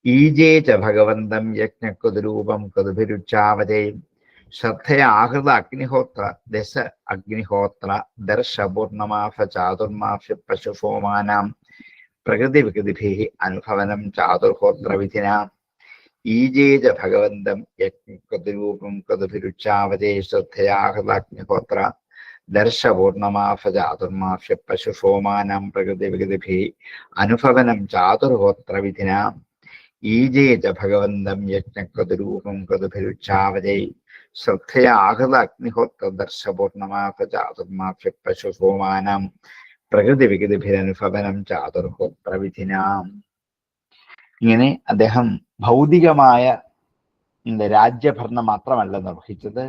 ഈജേ ച ഭഗവന്തം യജ്ഞക്വതുരൂപം ക്വതുഭിരുച്ചാവതേയും ശ്രദ്ധയ ആഹൃത അഗ്നിഹോത്ര ദശ അഗ്നിഹോത്ര ദർശപൂർണമാഫ ചാതുർമാഫ പശുസോമാനാം പ്രകൃതി വികൃതിഭി അനുഭവനം ചാതുർഹോത്ര വിധിനാം ഈജേ ച ഭഗവന്തം യജ്ഞക്വതുരൂപം ക്വതുഭിരുച്ചാവതേ ശ്രദ്ധയാഹൃത അഗ്നിഹോത്ര ദർശപൂർണമാഫ ചാതുർമാഫ പശുസോമാനാം പ്രകൃതി വികൃതിഭി അനുഭവനം ചാതുർഹോത്ര വിധിനാം ഈജേ ച ഭഗവന്തം യജ്ഞക്വതുരൂപം ക്വതുഭിരുച്ചാവതേ ശ്രദ്ധയാ ആഹൃത അഗ്നിഹോത്ര ദർശപൂർണമാഫ ചാതുർമാഫ പശുസോമാനാം പ്രകൃതി വികൃതിഭിരനുഭവനം ചാതുർഹോത്ര വിധിനാം. ഇങ്ങനെ അദ്ദേഹം ഭൗതികമായ രാജ്യഭരണം മാത്രമല്ല നിർവഹിച്ചത്,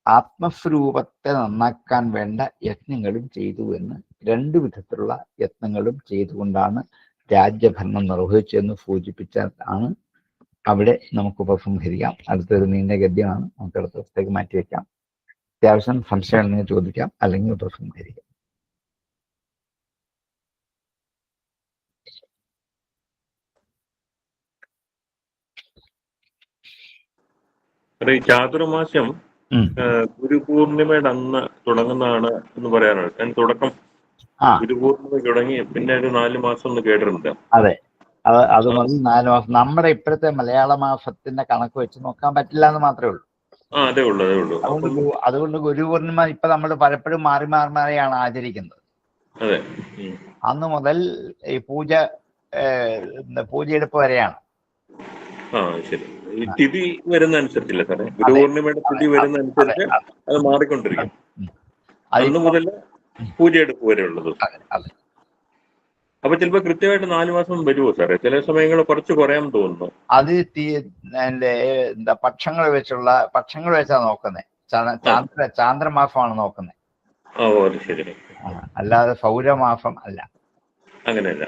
ആത്മസ്വരൂപത്തെ നന്നാക്കാൻ വേണ്ട യത്നങ്ങളും ചെയ്തു എന്ന് രണ്ട് വിധത്തിലുള്ള യത്നങ്ങളും ചെയ്തുകൊണ്ടാണ് രാജ്യഭരണം നിർവഹിച്ചതെന്ന് സൂചിപ്പിച്ചാണ് അവിടെ നമുക്ക് ഉപസംഹരിക്കാം. അടുത്തൊരു നീണ്ട ഗദ്യമാണ്, നമുക്ക് അടുത്ത ദിവസത്തേക്ക് മാറ്റിവെക്കാം. അത്യാവശ്യം സംശയമുണ്ടെങ്കിൽ ചോദിക്കാം, അല്ലെങ്കിൽ ഉപസംഹരിക്കാം. ചാതുർമാസ്യം ഗുരുപൂർണിമയുടെ അന്ന് തുടങ്ങുന്നതാണ് എന്ന് പറയാനാണ്. ഞാൻ തുടക്കം ഗുരുപൂർണിമ തുടങ്ങി പിന്നെ ഒരു 4 മാസം ഒന്ന് കേട്ടിട്ടുണ്ട്. അതെ, അത് മതി 4 മാസം. നമ്മുടെ ഇപ്പോഴത്തെ മലയാള മാസത്തിന്റെ കണക്ക് വെച്ച് നോക്കാൻ പറ്റില്ല എന്ന് മാത്രമേ ഉള്ളൂ. അതേ ഉള്ളൂ. അതുകൊണ്ട് ഗുരുപൂർണിമ ഇപ്പൊ നമ്മൾ പലപ്പോഴും മാറിയാണ് ആചരിക്കുന്നത്. അതെ, അന്ന് മുതൽ ഈ പൂജയെടുപ്പ് വരെയാണ്. ശരി. ഈ തിഥി വരുന്ന അനുസരിച്ചില്ല സാറേ, ഗുരുപൂർണിമയുടെ തിഥി വരുന്ന അനുസരിച്ച് അത് മാറിക്കൊണ്ടിരിക്കും. അന്ന് മുതൽ പൂജയെടുപ്പ് വരെ ഉള്ളത്. അപ്പൊ ചിലപ്പോ കൃത്യമായിട്ട് 4 മാസം വരുമോ സാറേ? ചില സമയങ്ങൾ കുറച്ച് കുറയാൻ തോന്നുന്നു. അത് പക്ഷങ്ങൾ വെച്ചാ നോക്കുന്നത്. ചാന്ദ്രമാസമാണ് നോക്കുന്നത്. അത് ശരി. അല്ലാതെ സൗരമാസം അല്ല. അങ്ങനെയല്ല.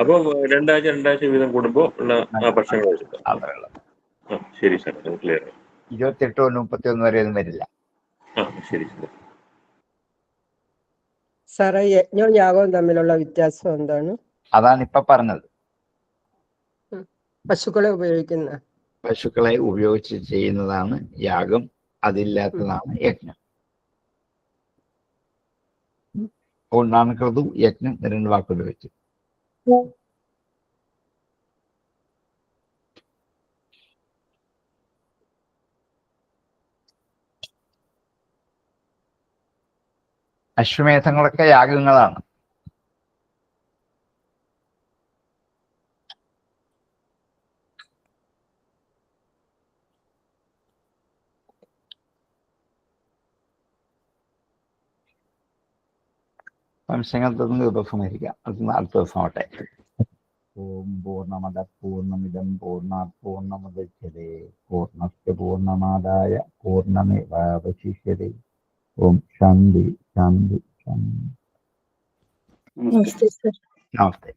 അപ്പൊ രണ്ടാഴ്ച വീതം കൂടുമ്പോ ഉള്ള പക്ഷങ്ങൾ വെച്ചിട്ട്. ശരി സാർ, ക്ലിയർ. 28 31 വരെ ഒന്നും വരില്ല. ശരി സാർ. സാറേ, യജ്ഞവും യാഗവും തമ്മിലുള്ള വ്യത്യാസം എന്താണ്? അതാണ് ഇപ്പൊ പറഞ്ഞത്. പശുക്കളെ ഉപയോഗിച്ച് ചെയ്യുന്നതാണ് യാഗം, അതില്ലാത്തതാണ് യജ്ഞം. അതുകൊണ്ടാണ് ക്രതു യജ്ഞം 2 വാക്കുകൾ വെച്ച്. അശ്വമേധങ്ങളൊക്കെ യാഗങ്ങളാണ്. സംശയങ്ങൾ ഉപസംഹരിക്കാം. അടുത്ത ദിവസം ആവട്ടെ. ഓം പൂർണ്ണമദ പൂർണ്ണമിദം പൂർണ്ണാത് പൂർണ്ണമുദച്യതേ പൂർണ്ണസ്യ പൂർണ്ണമാദായ പൂർണ്ണമേവാവശിഷ്യതേ. ഓം ശാന്തി ശാന്തി ശാന്തി. നമസ്തേ.